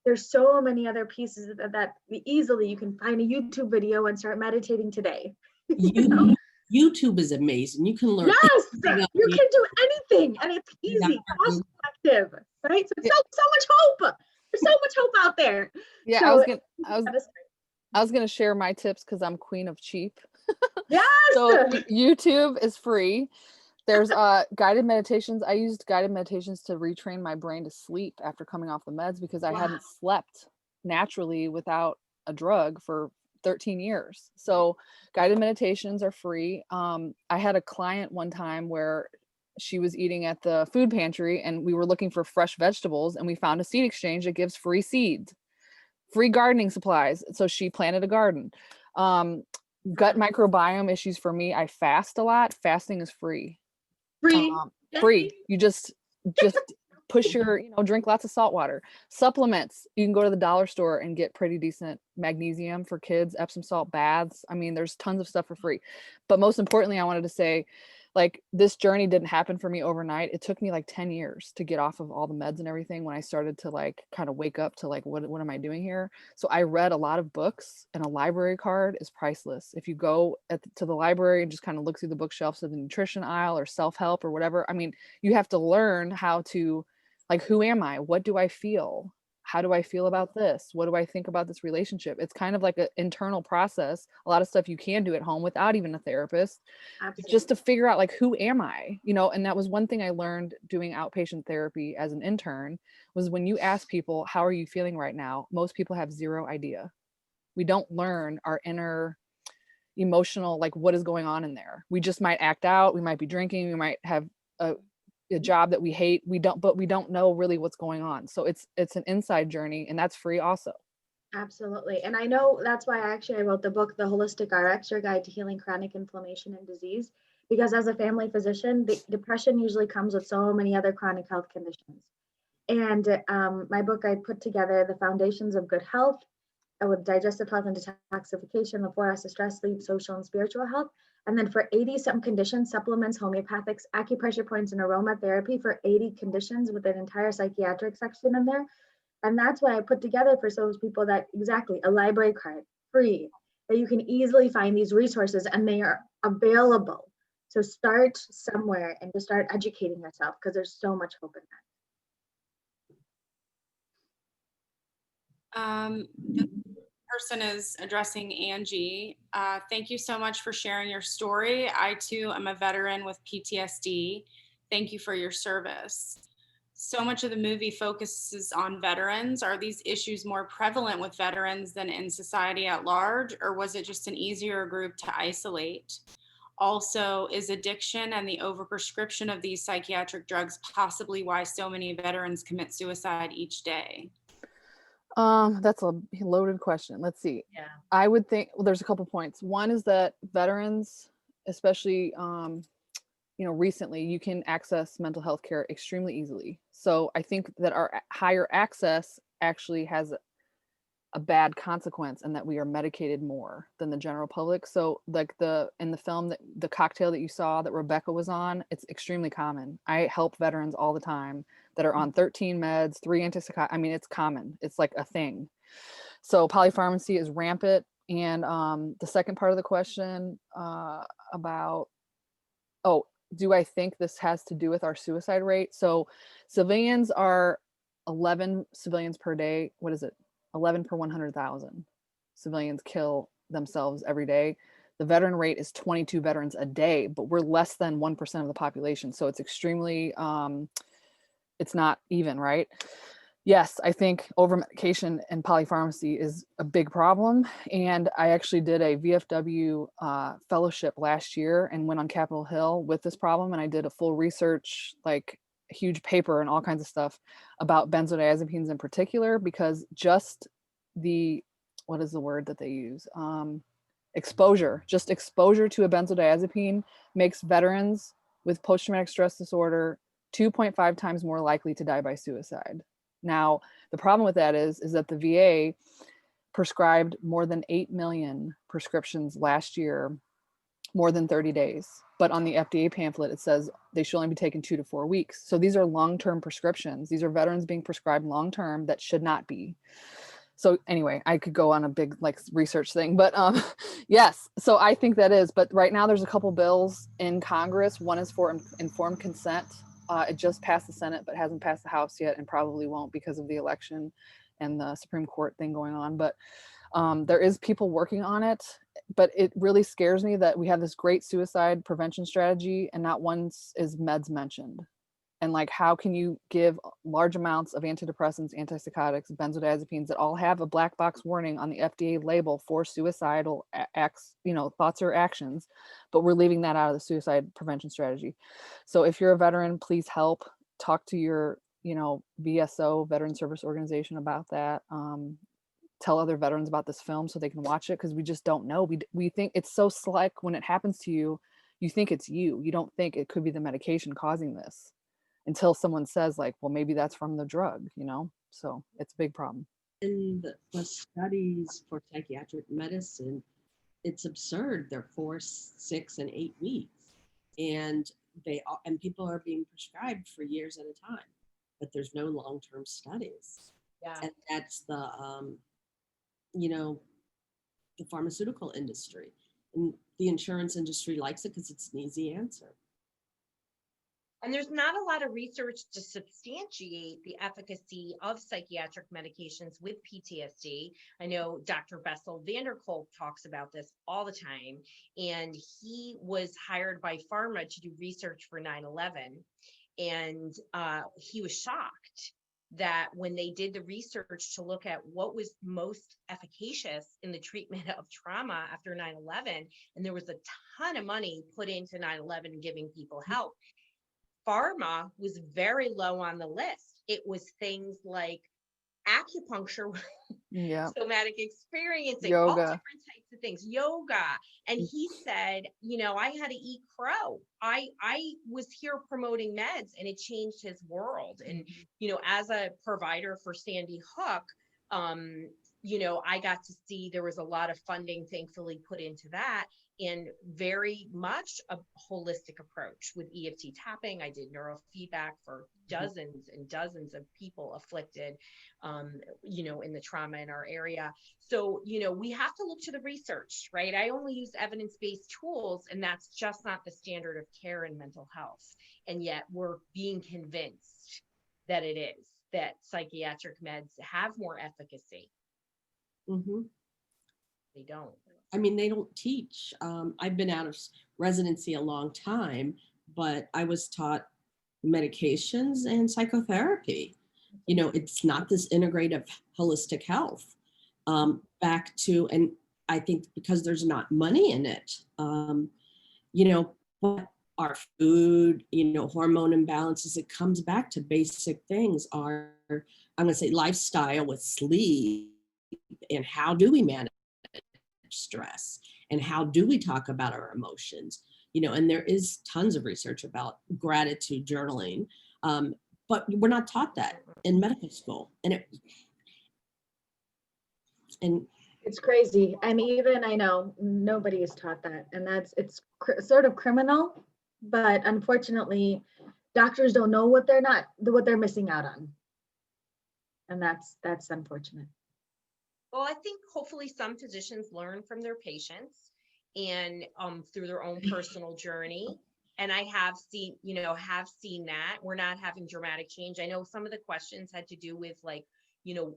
There's so many other pieces that easily you can find a YouTube video and start meditating today. YouTube is amazing. You can learn. Yes, you can do anything, and it's easy, cost effective, right? So so much hope. There's so much hope out there. Yeah, so, I was gonna share my tips because I'm queen of cheap. Yes. So YouTube is free. There's guided meditations. I used guided meditations to retrain my brain to sleep after coming off the meds, because I hadn't slept naturally without a drug for 13 years. So guided meditations are free. I had a client one time where she was eating at the food pantry and we were looking for fresh vegetables, and we found a seed exchange that gives free seeds, free gardening supplies. So she planted a garden. Gut microbiome issues for me, I fast a lot. Fasting is free. Free. Free. You just push your, drink lots of salt water. Supplements, you can go to the dollar store and get pretty decent magnesium for kids, Epsom salt baths. I mean, there's tons of stuff for free. But most importantly, I wanted to say, like, this journey didn't happen for me overnight. It took me like 10 years to get off of all the meds and everything when I started to like kind of wake up to like, what am I doing here? So I read a lot of books, and a library card is priceless. If you go to the library and just kind of look through the bookshelves of the nutrition aisle or self-help or whatever, I mean, you have to learn how to, like, who am I? What do I feel? How do I feel about this? What do I think about this relationship? It's kind of like an internal process. A lot of stuff you can do at home without even a therapist. Absolutely. Just to figure out, like, who am I? And that was one thing I learned doing outpatient therapy as an intern, was when you ask people, how are you feeling right now? Most people have zero idea. We don't learn our inner emotional, like, what is going on in there. We just might act out. We might be drinking. We might have a job that we hate. But we don't know really what's going on. So it's an inside journey, and that's free also. Absolutely. And I know that's why I wrote the book, The Holistic RX, Your Guide to Healing Chronic Inflammation and Disease, because as a family physician, the depression usually comes with so many other chronic health conditions. And my book, I put together the foundations of good health with digestive health and detoxification, the 4 S's of stress, sleep, social, and spiritual health. And then for 80 some conditions, supplements, homeopathics, acupressure points, and aromatherapy for 80 conditions, with an entire psychiatric section in there. And that's what I put together for those people, that exactly a library card, free, that you can easily find these resources and they are available. So start somewhere and just start educating yourself, because there's so much hope in that. The person is addressing Angie. Thank you so much for sharing your story. I too am a veteran with PTSD. Thank you for your service. So much of the movie focuses on veterans. Are these issues more prevalent with veterans than in society at large, or was it just an easier group to isolate? Also, is addiction and the overprescription of these psychiatric drugs possibly why so many veterans commit suicide each day? That's a loaded question. Let's see. Yeah. I would think, well, there's a couple points. One is that veterans, especially, recently, you can access mental health care extremely easily. So I think that our higher access actually has a bad consequence, and that we are medicated more than the general public. So like in the film, that the cocktail that you saw that Rebecca was on, it's extremely common. I help veterans all the time that are on 13 meds, 3 antipsychotics. I mean, it's common. It's like a thing. So polypharmacy is rampant. And the second part of the question about, do I think this has to do with our suicide rate? So civilians are 11 civilians per day. What is it? 11 per 100,000 civilians kill themselves every day. The veteran rate is 22 veterans a day, but we're less than 1% of the population. So it's extremely, it's not even, right? Yes, I think over medication and polypharmacy is a big problem. And I actually did a VFW fellowship last year and went on Capitol Hill with this problem. And I did a full research, like huge paper and all kinds of stuff about benzodiazepines in particular, because just what is the word that they use? Exposure to a benzodiazepine makes veterans with post-traumatic stress disorder 2.5 times more likely to die by suicide. Now, the problem with that is that the VA prescribed more than 8 million prescriptions last year, more than 30 days. But on the FDA pamphlet, it says they should only be taken 2 to 4 weeks. So these are long-term prescriptions. These are veterans being prescribed long-term that should not be. So anyway, I could go on a big research thing, but yes. So I think that is, but right now there's a couple bills in Congress. One is for informed consent. It just passed the Senate, but hasn't passed the House yet, and probably won't because of the election and the Supreme Court thing going on. But there is people working on it, but it really scares me that we have this great suicide prevention strategy and not once is meds mentioned. And like, how can you give large amounts of antidepressants, antipsychotics, benzodiazepines that all have a black box warning on the FDA label for suicidal acts, thoughts or actions, but we're leaving that out of the suicide prevention strategy. So if you're a veteran, please help. Talk to your, VSO, Veteran Service Organization, about that. Tell other veterans about this film so they can watch it, because we just don't know. We think it's so slick when it happens to you. You think it's you. You don't think it could be the medication causing this, until someone says like, well, maybe that's from the drug, so it's a big problem. In the studies for psychiatric medicine, it's absurd. They're 4, 6, and 8 weeks, and people are being prescribed for years at a time, but there's no long-term studies. Yeah. And that's the the pharmaceutical industry, and the insurance industry likes it because it's an easy answer. And there's not a lot of research to substantiate the efficacy of psychiatric medications with PTSD. I know Dr. Bessel van der Kolk talks about this all the time, and he was hired by pharma to do research for 9/11. And he was shocked that when they did the research to look at what was most efficacious in the treatment of trauma after 9/11, and there was a ton of money put into 9/11 giving people help, pharma was very low on the list. It was things like acupuncture, somatic experiencing, all yoga, different types of things, yoga. And he said, I had to eat crow. I was here promoting meds, and it changed his world. And, as a provider for Sandy Hook, I got to see there was a lot of funding, thankfully, put into that, and very much a holistic approach with EFT tapping. I did neurofeedback for dozens and dozens of people afflicted, in the trauma in our area. So, we have to look to the research, right? I only use evidence-based tools, and that's just not the standard of care in mental health. And yet we're being convinced that it is, that psychiatric meds have more efficacy. Mm-hmm. They don't. I mean, they don't teach. I've been out of residency a long time, but I was taught medications and psychotherapy. It's not this integrative holistic health. And I think because there's not money in it, but our food, hormone imbalances, it comes back to basic things. I'm going to say lifestyle with sleep, and how do we manage stress, and how do we talk about our emotions, and there is tons of research about gratitude journaling, but we're not taught that in medical school, and it's crazy. And even I know nobody is taught that, and it's sort of criminal, but unfortunately doctors don't know what they're missing out on, and that's unfortunate. Well, I think hopefully some physicians learn from their patients and through their own personal journey. And I have seen that we're not having dramatic change. I know some of the questions had to do with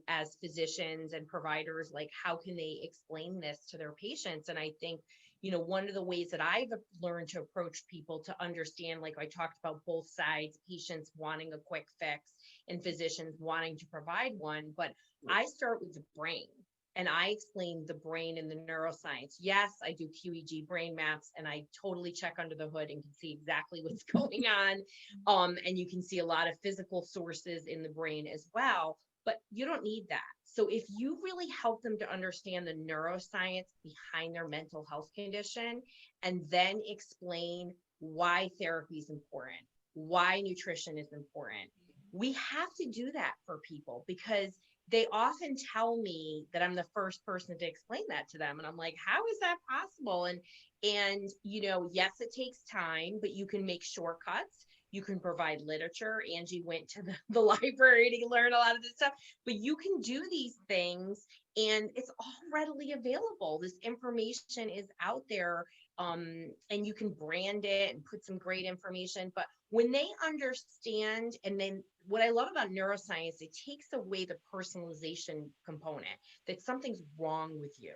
as physicians and providers, how can they explain this to their patients? And I think, one of the ways that I've learned to approach people to understand, like I talked about both sides, patients wanting a quick fix and physicians wanting to provide one, but I start with the brain. And I explain the brain and the neuroscience. Yes, I do QEEG brain maps, and I totally check under the hood and can see exactly what's going on. And you can see a lot of physical sources in the brain as well, but you don't need that. So if you really help them to understand the neuroscience behind their mental health condition, and then explain why therapy is important, why nutrition is important, we have to do that for people, because they often tell me that I'm the first person to explain that to them. And I'm like, how is that possible? And yes, it takes time, but you can make shortcuts. You can provide literature. Angie went to the library to learn a lot of this stuff, but you can do these things, and it's all readily available. This information is out there, and you can brand it and put some great information. But when they understand, and then what I love about neuroscience, it takes away the personalization component, that something's wrong with you.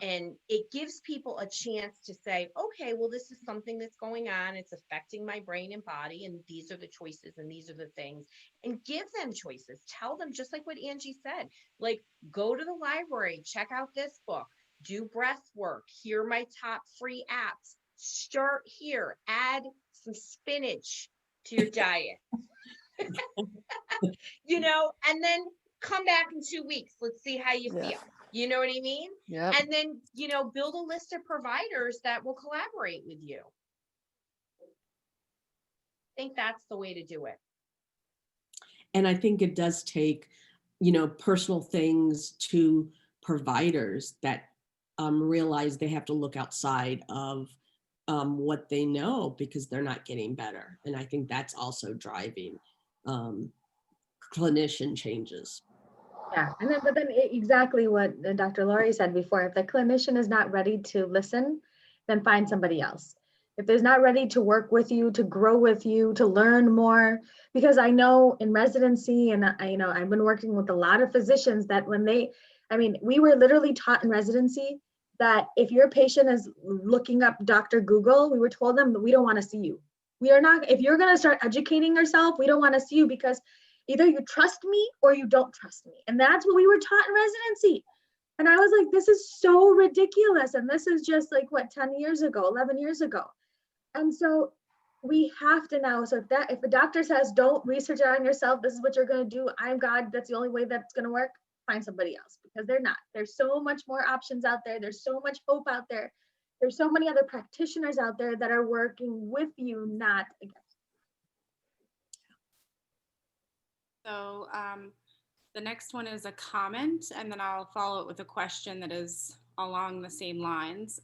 And it gives people a chance to say, okay, well, this is something that's going on. It's affecting my brain and body. And these are the choices and these are the things. And give them choices. Tell them, just like what Angie said, like, go to the library, check out this book, do breath work. Here are my top free apps. Start here. Add some spinach to your diet. And then come back in 2 weeks. Let's see how you feel. You know what I mean? Yeah. And then, build a list of providers that will collaborate with you. I think that's the way to do it. And I think it does take, personal things to providers that realize they have to look outside of what they know because they're not getting better. And I think that's also driving clinician changes. Yeah, but then exactly what Dr. Laurie said before, if the clinician is not ready to listen, then find somebody else. If they're not ready to work with you, to grow with you, to learn more, because I know in residency, and I've been working with a lot of physicians that we were literally taught in residency that if your patient is looking up Dr. Google, we were told them that we don't want to see you. If you're going to start educating yourself, we don't want to see you because either you trust me or you don't trust me. And that's what we were taught in residency. And I was like, this is so ridiculous. And this is just like, 10 years ago, 11 years ago. And so we have to now, so if a doctor says, don't research it on yourself, this is what you're going to do, I'm God, that's the only way that's going to work, find somebody else, because they're not. There's so much more options out there. There's so much hope out there. There's so many other practitioners out there that are working with you, not against. So the next one is a comment, and then I'll follow it with a question that is along the same lines.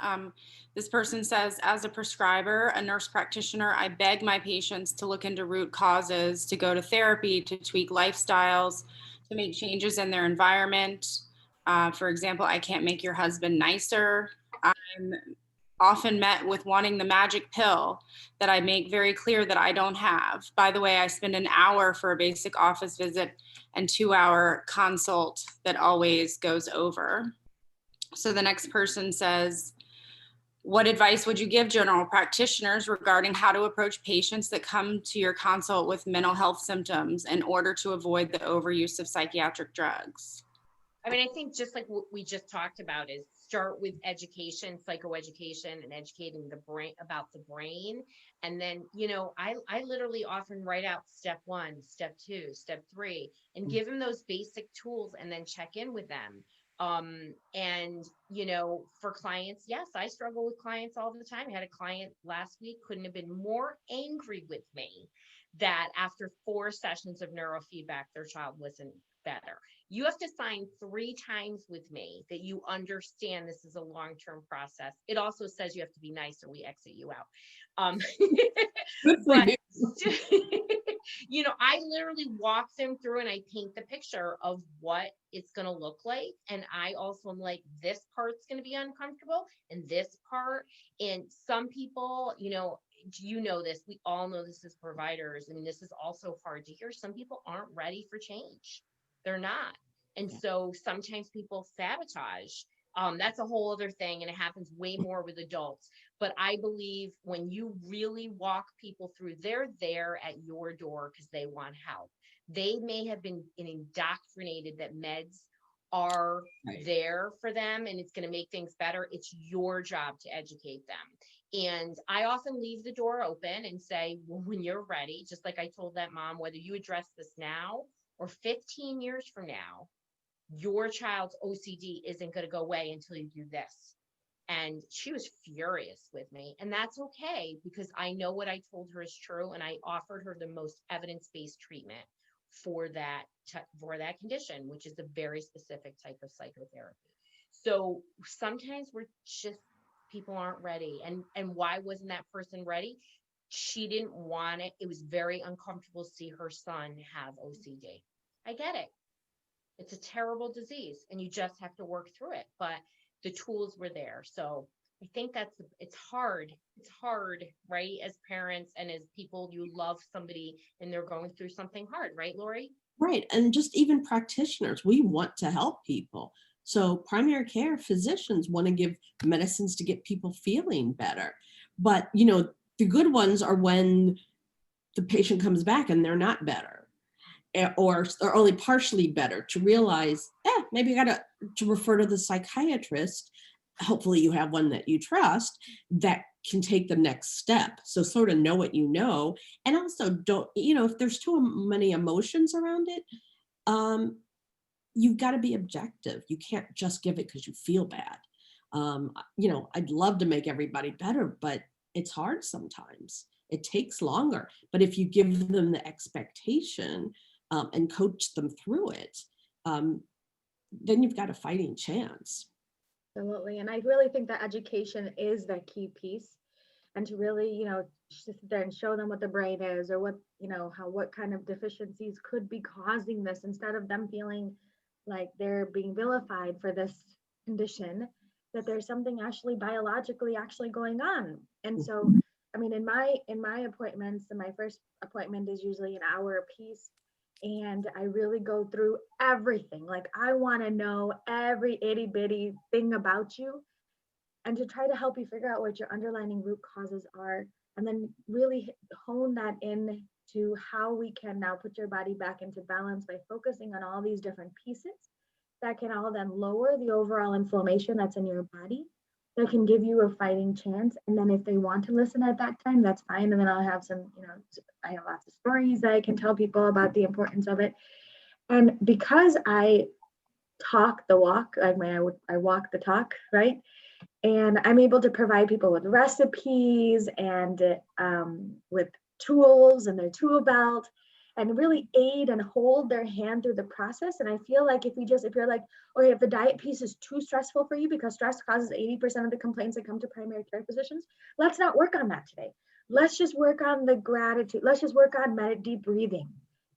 This person says, as a prescriber, a nurse practitioner, I beg my patients to look into root causes, to go to therapy, to tweak lifestyles, to make changes in their environment. For example, I can't make your husband nicer. I'm often met with wanting the magic pill that I make very clear that I don't have. By the way, I spend an hour for a basic office visit and 2-hour consult that always goes over. So the next person says, what advice would you give general practitioners regarding how to approach patients that come to your consult with mental health symptoms in order to avoid the overuse of psychiatric drugs? I think just like what we just talked about is start with education, psychoeducation, and educating the brain about the brain. And then, I literally often write out step 1, step 2, step 3, and give them those basic tools and then check in with them. And, for clients, yes, I struggle with clients all the time. I had a client last week, couldn't have been more angry with me that after 4 sessions of neurofeedback, their child wasn't better. You have to sign 3 times with me that you understand this is a long-term process. It also says you have to be nice or we exit you out. But, I literally walk them through and I paint the picture of what it's going to look like. And I also am like, this part's going to be uncomfortable and this part. And some people, this, we all know this as providers. And this is also hard to hear. Some people aren't ready for change. They're not. And so sometimes people sabotage. That's a whole other thing. And it happens way more with adults. But I believe when you really walk people through, they're there at your door because they want help. They may have been indoctrinated that meds are there for them and it's going to make things better. It's your job to educate them. And I often leave the door open and say, well, when you're ready, just like I told that mom, whether you address this now or 15 years from now, your child's OCD isn't going to go away until you do this. And she was furious with me. And that's okay, because I know what I told her is true. And I offered her the most evidence-based treatment for that condition, which is a very specific type of psychotherapy. So sometimes people aren't ready. And why wasn't that person ready? She didn't want it. It was very uncomfortable to see her son have OCD. I get it. It's a terrible disease and you just have to work through it. But the tools were there. So I think it's hard. It's hard, right? As parents and as people, you love somebody and they're going through something hard, right, Laurie? Right. And just even practitioners, we want to help people. So primary care physicians want to give medicines to get people feeling better. But, you know, the good ones are when the patient comes back and they're not better, or only partially better, to realize, maybe I got to refer to the psychiatrist. Hopefully you have one that you trust that can take the next step. So sort of know what you know. And also don't, you know, if there's too many emotions around it, you've got to be objective. You can't just give it because you feel bad. You know, I'd love to make everybody better, but it's hard sometimes. It takes longer. But if you give them the expectation and coach them through it, then you've got a fighting chance. Absolutely. And I really think that education is the key piece. And to really, you know, sit there and show them what the brain is, or what, you know, what kind of deficiencies could be causing this, instead of them feeling like they're being vilified for this condition, that there's something actually biologically actually going on. And so, I mean, in my appointments, and my first appointment is usually an hour a piece. And I really go through everything. Like, I want to know every itty bitty thing about you, and to try to help you figure out what your underlying root causes are, and then really hone that in to how we can now put your body back into balance by focusing on all these different pieces that can all then lower the overall inflammation that's in your body, that can give you a fighting chance. And then if they want to listen at that time, that's fine. And then I'll have some, you know, I have lots of stories that I can tell people about the importance of it. And because I talk the walk, like I walk the talk, right? And I'm able to provide people with recipes and with tools and their tool belt, and really aid and hold their hand through the process. And I feel like if you're like, okay, if the diet piece is too stressful for you, because stress causes 80% of the complaints that come to primary care physicians, let's not work on that today. Let's just work on the gratitude. Let's just work on deep breathing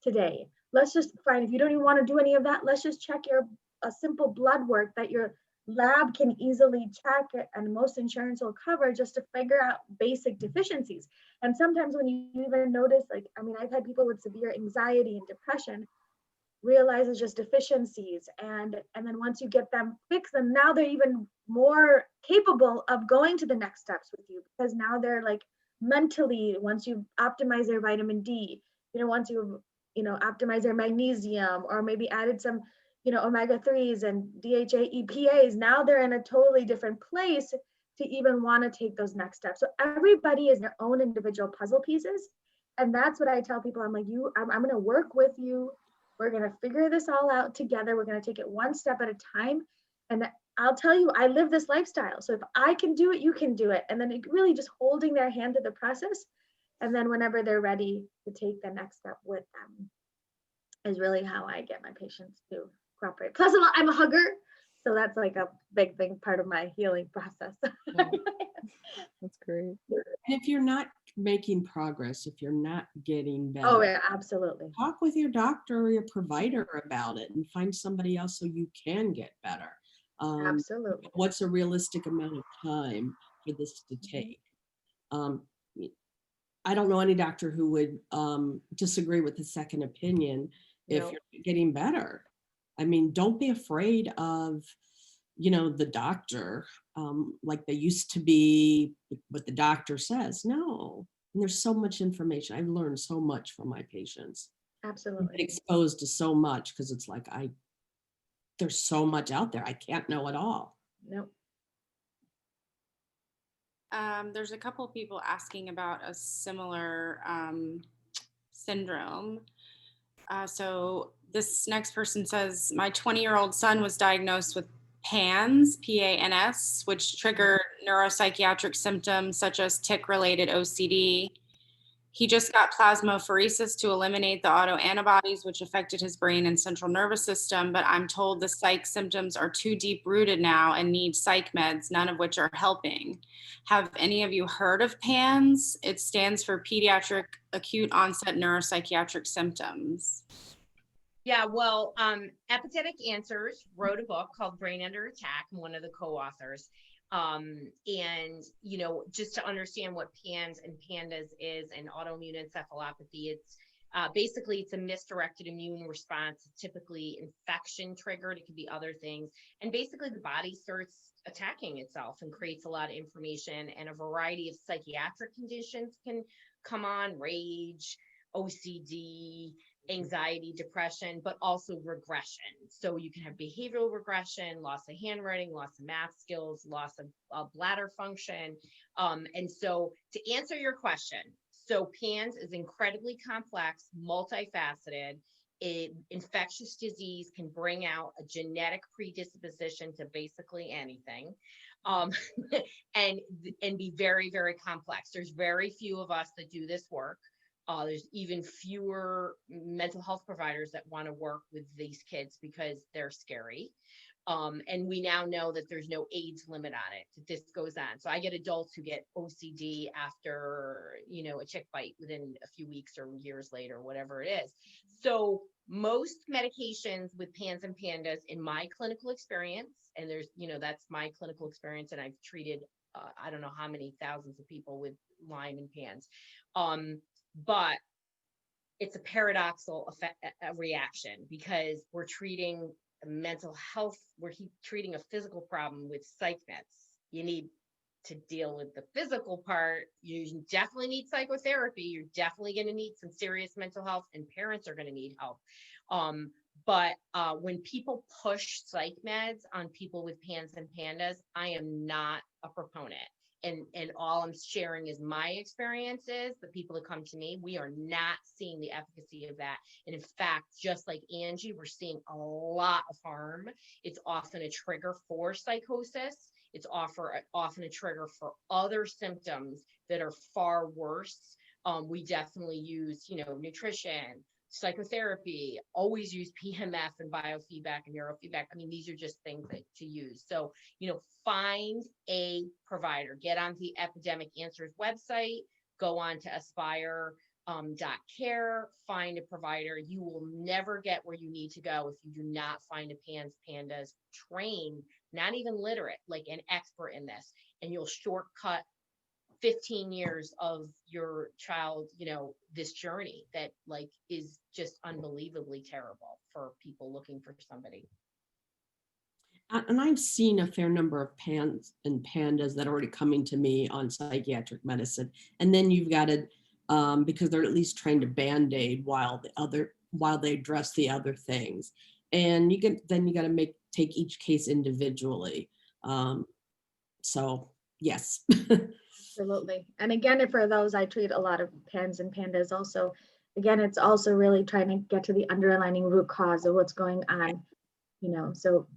today. Let's just find, if you don't even want to do any of that, let's just check a simple blood work that your lab can easily check it, and most insurance will cover, just to figure out basic deficiencies. And sometimes when you even notice, like, I mean, I've had people with severe anxiety and depression realize it's just deficiencies, and then once you get them fixed, then now they're even more capable of going to the next steps with you, because now they're like mentally, once you optimize their vitamin D, you know, once you optimize their magnesium, or maybe added some, you know, omega-3s and DHA EPAs, now they're in a totally different place to even want to take those next steps. So everybody is their own individual puzzle pieces. And that's what I tell people. I'm like, I'm going to work with you. We're going to figure this all out together. We're going to take it one step at a time. And I'll tell you, I live this lifestyle. So if I can do it, you can do it. And then it really just holding their hand through the process. And then whenever they're ready to take the next step with them is really how I get my patients to cooperate. Plus, I'm a hugger, so that's like a big thing, part of my healing process. That's great. And if you're not making progress, if you're not getting better, oh yeah, absolutely, talk with your doctor or your provider about it, and find somebody else so you can get better. Absolutely. What's a realistic amount of time for this to take? I don't know any doctor who would disagree with the second opinion if you're getting better. I mean, don't be afraid of, you know, the doctor, like they used to be, what the doctor says. No, and there's so much information. I've learned so much from my patients. Absolutely. I've been exposed to so much, because it's like, there's so much out there. I can't know it all. Nope. There's a couple of people asking about a similar syndrome. So this next person says, my 20-year-old son was diagnosed with PANS, P-A-N-S, which triggered neuropsychiatric symptoms such as tic-related OCD. He just got plasmapheresis to eliminate the autoantibodies, which affected his brain and central nervous system. But I'm told the psych symptoms are too deep rooted now and need psych meds, none of which are helping. Have any of you heard of PANS? It stands for Pediatric Acute Onset Neuropsychiatric Symptoms. Yeah, well, Epidemic Answers wrote a book called Brain Under Attack. I'm one of the co-authors. And, you know, just to understand what PANS and PANDAS is, and autoimmune encephalopathy, it's Basically, it's a misdirected immune response, typically infection triggered. It could be other things. And basically, the body starts attacking itself and creates a lot of inflammation, and a variety of psychiatric conditions can come on: rage, OCD, anxiety, depression, but also regression. So you can have behavioral regression, loss of handwriting, loss of math skills, loss of bladder function. And so to answer your question, so PANDAS is incredibly complex, multifaceted. Infectious disease can bring out a genetic predisposition to basically anything, and be very, very complex. There's very few of us that do this work. There's even fewer mental health providers that want to work with these kids because they're scary. And we now know that there's no age limit on it, that this goes on. So I get adults who get OCD after, a tick bite within a few weeks or years later, whatever it is. So most medications with PANS and PANDAS, in my clinical experience, and there's, that's my clinical experience, and I've treated, I don't know how many thousands of people with Lyme and PANS. But it's a paradoxical reaction, because we're treating mental health, we're treating a physical problem with psych meds. You need to deal with the physical part. You definitely need psychotherapy. You're definitely going to need some serious mental health, and parents are going to need help. But when people push psych meds on people with PANS and PANDAS, I am not a proponent. And all I'm sharing is my experiences. The people that come to me, we are not seeing the efficacy of that. And in fact, just like Angie, we're seeing a lot of harm. It's often a trigger for psychosis. It's often a trigger for other symptoms that are far worse. We definitely use, nutrition, psychotherapy, always use PMF and biofeedback and neurofeedback. I mean, these are just things to use. So, find a provider, get on the Epidemic Answers website, go on to aspire.care, find a provider. You will never get where you need to go if you do not find a PANS PANDAS trained, not even literate, like an expert in this, and you'll shortcut 15 years of your child, this journey that is just unbelievably terrible for people looking for somebody. And I've seen a fair number of PANS and PANDAS that are already coming to me on psychiatric medicine. And then you've got to, because they're at least trying to Band-Aid while they address the other things. And you got to take each case individually. So yes. Absolutely. And again, for those, I treat a lot of PANS and PANDAS also. Again, it's also really trying to get to the underlying root cause of what's going on, so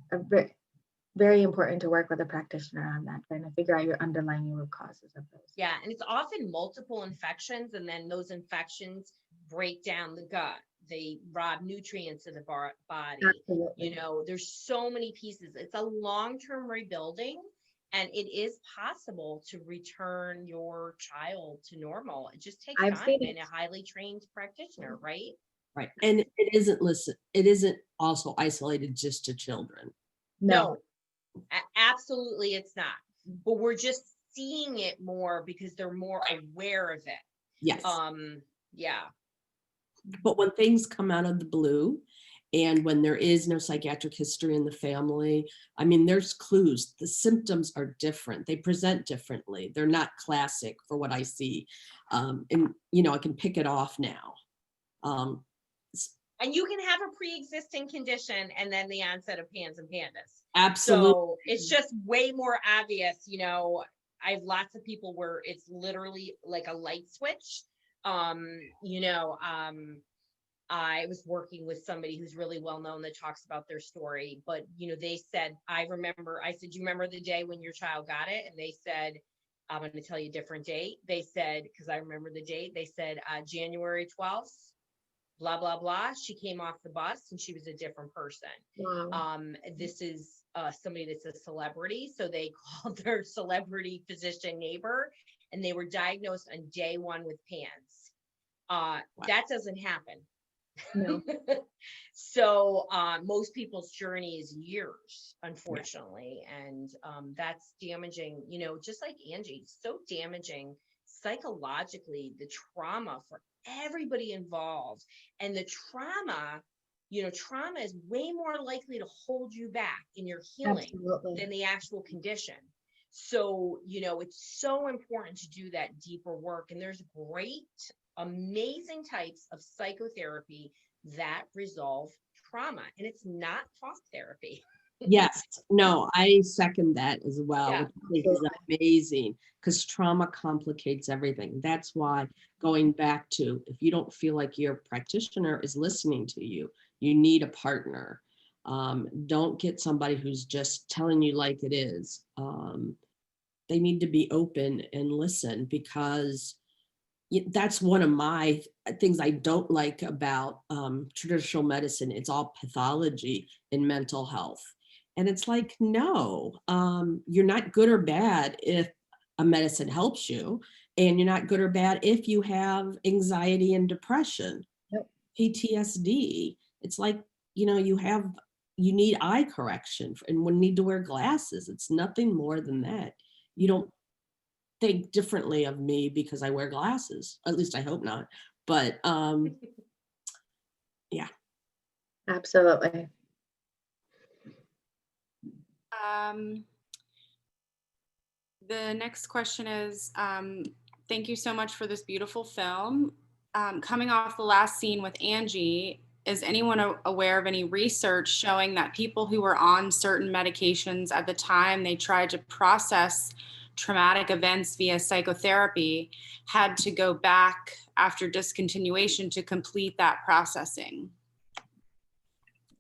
very important to work with a practitioner on that, trying to figure out your underlying root causes of those. Yeah, and it's often multiple infections, and then those infections break down the gut. They rob nutrients of the body. Absolutely. There's so many pieces. It's a long-term rebuilding, and it is possible to return your child to normal. It just takes time and a highly trained practitioner, right? Right. And it isn't also isolated just to children. No, absolutely it's not. But we're just seeing it more because they're more aware of it. Yes. Yeah. But when things come out of the blue, and when there is no psychiatric history in the family, I mean, there's clues. The symptoms are different. They present differently. They're not classic for what I see. And, I can pick it off now. And you can have a pre-existing condition and then the onset of PANS and PANDAS. Absolutely. So it's just way more obvious. I have lots of people where it's literally like a light switch. I was working with somebody who's really well known that talks about their story, but they said, I said, do you remember the day when your child got it? And they said, I'm going to tell you a different date. They said, because I remember the date, they said January 12th, blah, blah, blah. She came off the bus and she was a different person. Wow. This is somebody that's a celebrity. So they called their celebrity physician neighbor, and they were diagnosed on day one with PANS. Wow. That doesn't happen. No. So most people's journey is years, unfortunately. And that's damaging, just like Angie, so damaging psychologically, the trauma for everybody involved, and the trauma, trauma is way more likely to hold you back in your healing Absolutely. than the actual condition. So, it's so important to do that deeper work. And there's great, amazing types of psychotherapy that resolve trauma, and it's not talk therapy. Yes, no, I second that as well, Yeah. which I think is amazing, because trauma complicates everything. That's why, going back to, if you don't feel like your practitioner is listening to you, you need a partner. Don't get somebody who's just telling you like it is. They need to be open and listen, because that's one of my things I don't like about traditional medicine. It's all pathology in mental health. And it's like, no, you're not good or bad if a medicine helps you. And you're not good or bad if you have anxiety and depression, Yep. PTSD. It's like, you need eye correction and would need to wear glasses. It's nothing more than that. You don't think differently of me because I wear glasses. At least I hope not. But yeah. Absolutely. The next question is, thank you so much for this beautiful film. Coming off the last scene with Angie, is anyone aware of any research showing that people who were on certain medications at the time they tried to process traumatic events via psychotherapy had to go back after discontinuation to complete that processing?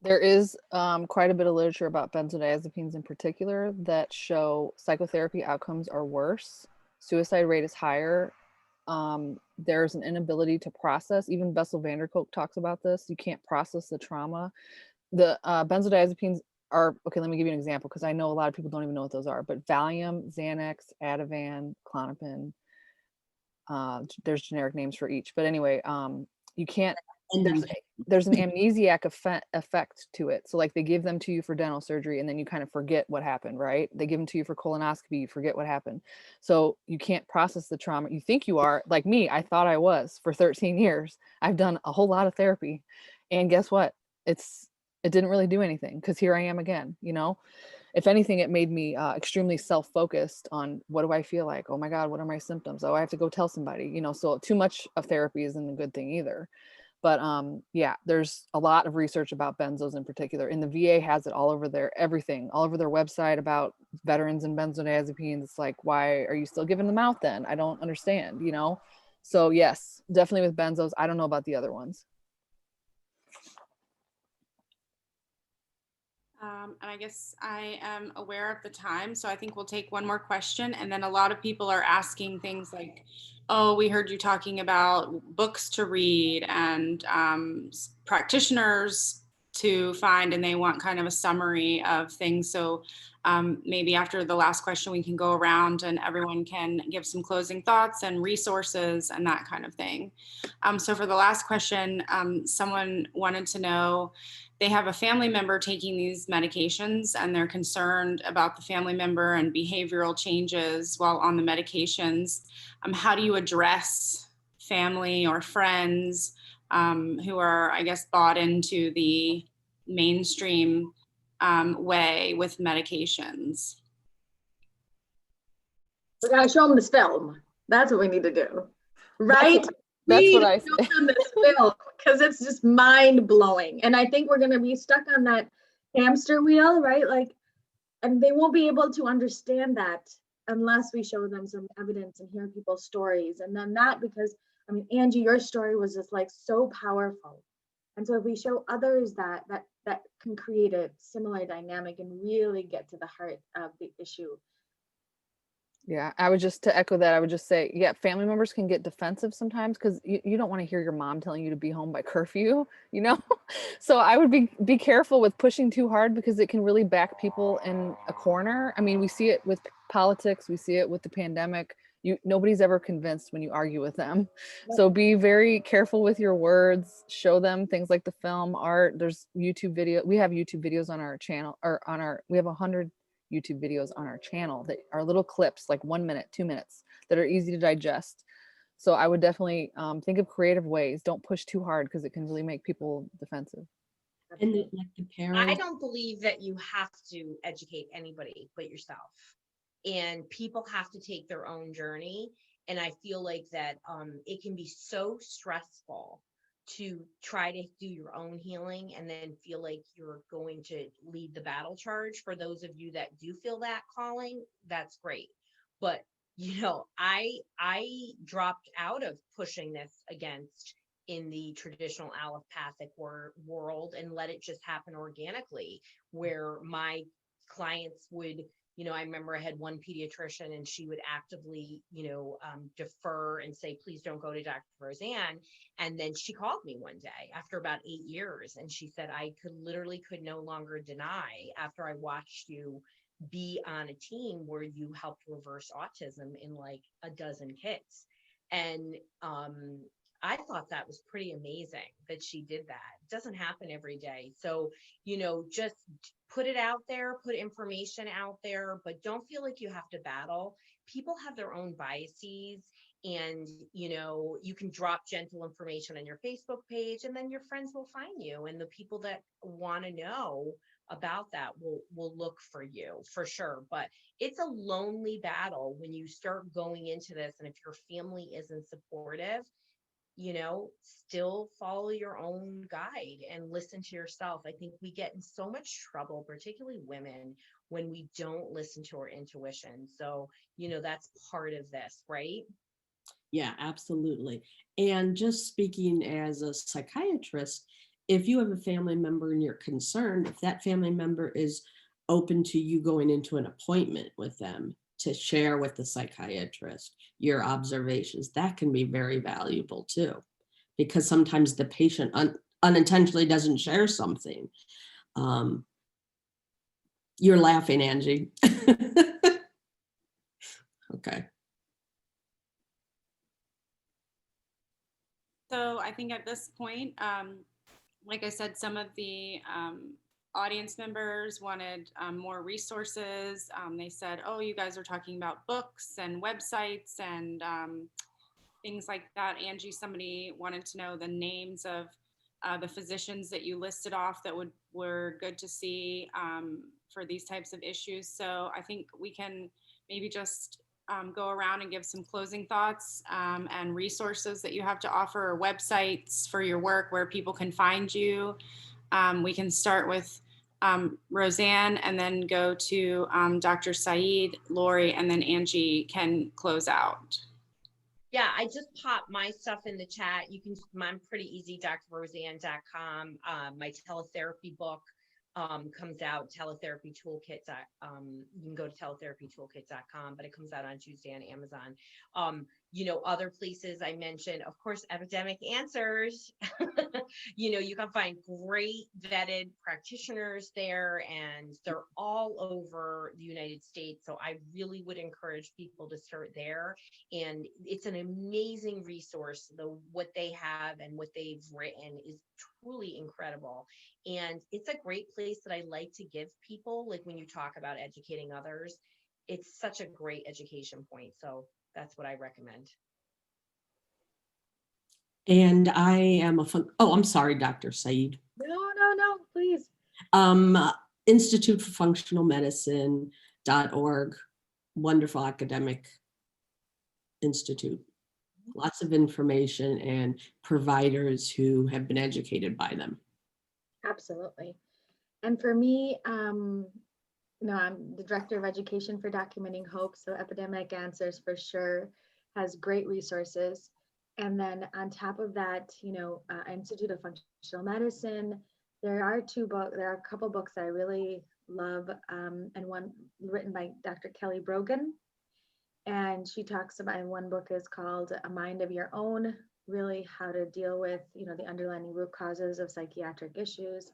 There is quite a bit of literature about benzodiazepines in particular that show psychotherapy outcomes are worse. Suicide rate is higher. There's an inability to process. Even Bessel van der Kolk talks about this. You can't process the trauma. The benzodiazepines are, okay, let me give you an example, because I know a lot of people don't even know what those are, but Valium, Xanax, Ativan, Klonopin, there's generic names for each. But anyway, you can't, there's an amnesiac effect to it. So like they give them to you for dental surgery and then you kind of forget what happened, right? They give them to you for colonoscopy, you forget what happened. So you can't process the trauma. You think you are, like me, I thought I was for 13 years. I've done a whole lot of therapy. And guess what? It didn't really do anything, because here I am again, If anything, it made me extremely self-focused on, what do I feel like? Oh my God, what are my symptoms? Oh, I have to go tell somebody, so too much of therapy isn't a good thing either. But yeah, there's a lot of research about benzos in particular, and the VA has it all over everything, all over their website about veterans and benzodiazepines. It's like, why are you still giving them out then? I don't understand, So yes, definitely with benzos. I don't know about the other ones. And I guess I am aware of the time, so I think we'll take one more question. And then a lot of people are asking things like, oh, we heard you talking about books to read and practitioners to find, and they want kind of a summary of things. So maybe after the last question, we can go around and everyone can give some closing thoughts and resources and that kind of thing. So for the last question, someone wanted to know, they have a family member taking these medications and they're concerned about the family member and behavioral changes while on the medications. How do you address family or friends who are, I guess, bought into the mainstream way with medications? We gotta show them this film. That's what we need to do, right? That's what I say. This film, because it's just mind blowing, and I think we're gonna be stuck on that hamster wheel, right? Like, and they won't be able to understand that unless we show them some evidence and hear people's stories, and then that, because I mean, Angie, your story was just like so powerful, and so if we show others that can create a similar dynamic and really get to the heart of the issue. Yeah, I would just, to echo that, I would just say, yeah, family members can get defensive sometimes because you don't want to hear your mom telling you to be home by curfew, So I would be careful with pushing too hard, because it can really back people in a corner. I mean, we see it with politics, we see it with the pandemic. Nobody's ever convinced when you argue with them. So be very careful with your words, show them things like the film, art. There's YouTube video. We have YouTube videos on our channel, or we have 100 YouTube videos on our channel that are little clips, like 1 minute, 2 minutes, that are easy to digest. So I would definitely think of creative ways. Don't push too hard because it can really make people defensive. And like the I parents, don't believe that you have to educate anybody but yourself. And people have to take their own journey. And I feel like that it can be so stressful to try to do your own healing and then feel like you're going to lead the battle charge. For those of you that do feel that calling, that's great. But you know, I dropped out of pushing this against in the traditional allopathic world and let it just happen organically, where my clients would, you know, I remember I had one pediatrician and she would actively, you know, defer and say, please don't go to Dr. Roseann. And then she called me one day after about 8 years and she said, I could no longer deny after I watched you be on a team where you helped reverse autism in like a dozen kids. And I thought that was pretty amazing that she did that. It doesn't happen every day. So, you know, just put it out there, put information out there, but don't feel like you have to battle. People have their own biases. And, you know, you can drop gentle information on your Facebook page and then your friends will find you. And the people that want to know about that will look for you for sure. But it's a lonely battle when you start going into this. And if your family isn't supportive, you know, still follow your own guide and listen to yourself. I think we get in so much trouble, particularly women, when we don't listen to our intuition. So, you know, that's part of this, right? yeah, absolutely. And just speaking as a psychiatrist, if you have a family member and you're concerned, if that family member is open to you going into an appointment with them to share with the psychiatrist your observations, that can be very valuable too, because sometimes the patient unintentionally doesn't share something. You're laughing, Angie. Okay. So I think at this point, like I said, some of the audience members wanted more resources. They said, oh, you guys are talking about books and websites and things like that. Angie, somebody wanted to know the names of the physicians that you listed off that were good to see for these types of issues. So I think we can maybe just go around and give some closing thoughts and resources that you have to offer, or websites for your work where people can find you. We can start with Roseann and then go to Dr. Saeed, Laurie, and then Angie can close out. Yeah, I just popped my stuff in the chat. You can, I'm pretty easy, drroseann.com. My teletherapy book comes out, Teletherapy Toolkit. You can go to teletherapytoolkit.com, but it comes out on Tuesday on Amazon. You know, other places I mentioned, of course, Epidemic Answers. You know, you can find great vetted practitioners there, and they're all over the United States. So I really would encourage people to start there. And it's an amazing resource. What they have and what they've written is truly incredible. And it's a great place that I like to give people, like when you talk about educating others, it's such a great education point. So that's what I recommend. And I am I'm sorry, Dr. Saeed. No, please. Institute for Functional Medicine.org, wonderful academic institute. Lots of information and providers who have been educated by them. Absolutely. And for me, I'm the director of education for Documenting Hope. So Epidemic Answers for sure has great resources. And then on top of that, you know, Institute of Functional Medicine, there are a couple books that I really love, and one written by Dr. Kelly Brogan. And she talks about, and one book is called A Mind of Your Own, really how to deal with, you know, the underlying root causes of psychiatric issues.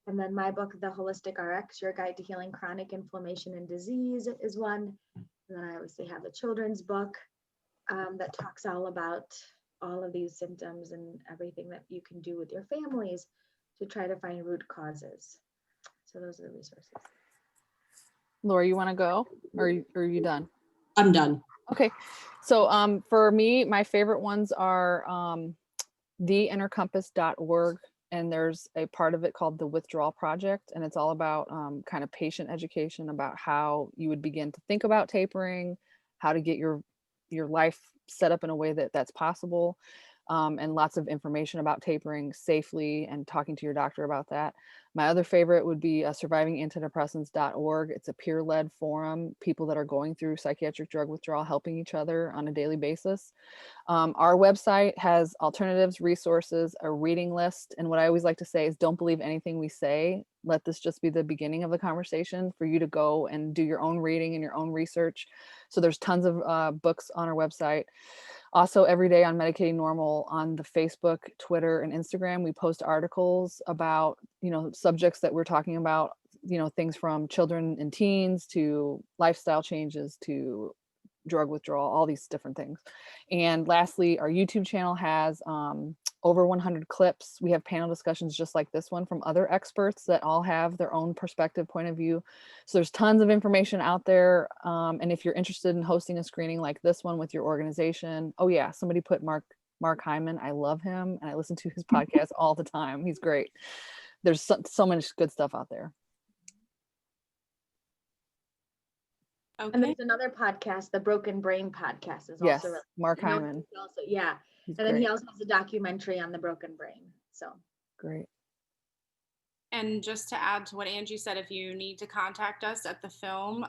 And then my book, The Holistic RX, Your Guide to Healing Chronic Inflammation and Disease, is one. And then I obviously have the children's book that talks all about all of these symptoms and everything that you can do with your families to try to find root causes. So those are the resources. Laura, you want to go, or are you done? I'm done. Okay, so for me, my favorite ones are theinnercompass.org, and there's a part of it called the Withdrawal Project, and it's all about kind of patient education about how you would begin to think about tapering, how to get your life set up in a way that that's possible, and lots of information about tapering safely and talking to your doctor about that. My other favorite would be survivingantidepressants.org. It's a peer-led forum, people that are going through psychiatric drug withdrawal, helping each other on a daily basis. Our website has alternatives, resources, a reading list. And what I always like to say is don't believe anything we say. Let this just be the beginning of the conversation for you to go and do your own reading and your own research. So there's tons of books on our website. Also, every day on Medicating Normal on the Facebook, Twitter, and Instagram, we post articles about, subjects that we're talking about, things from children and teens to lifestyle changes to drug withdrawal, all these different things. And lastly, our YouTube channel has over 100 clips. We have panel discussions just like this one from other experts that all have their own perspective, point of view. So there's tons of information out there. And if you're interested in hosting a screening like this one with your organization, oh yeah, somebody put Mark Hyman. I love him and I listen to his podcast all the time. He's great. There's so much good stuff out there. And Okay. there's another podcast, the Broken Brain podcast is Yes, also really, Mark Hyman. also, yeah. He's And then great. he also has a documentary on the broken brain. So Great. And just to add to what Angie said, if you need to contact us at the film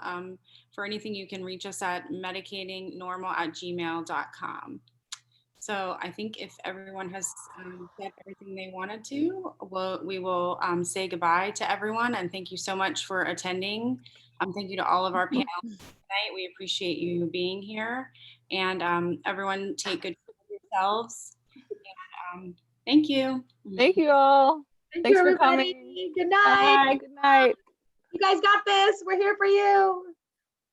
for anything, you can reach us at medicatingnormal@gmail.com. So I think if everyone has said everything they wanted to, we will say goodbye to everyone. And thank you so much for attending. Thank you to all of our panelists tonight. We appreciate you being here. And everyone take good care of yourselves. And, thank you. Thank you all. thank Thanks you, for everybody. coming. Good night. Bye. Good night. You guys got this. We're here for you.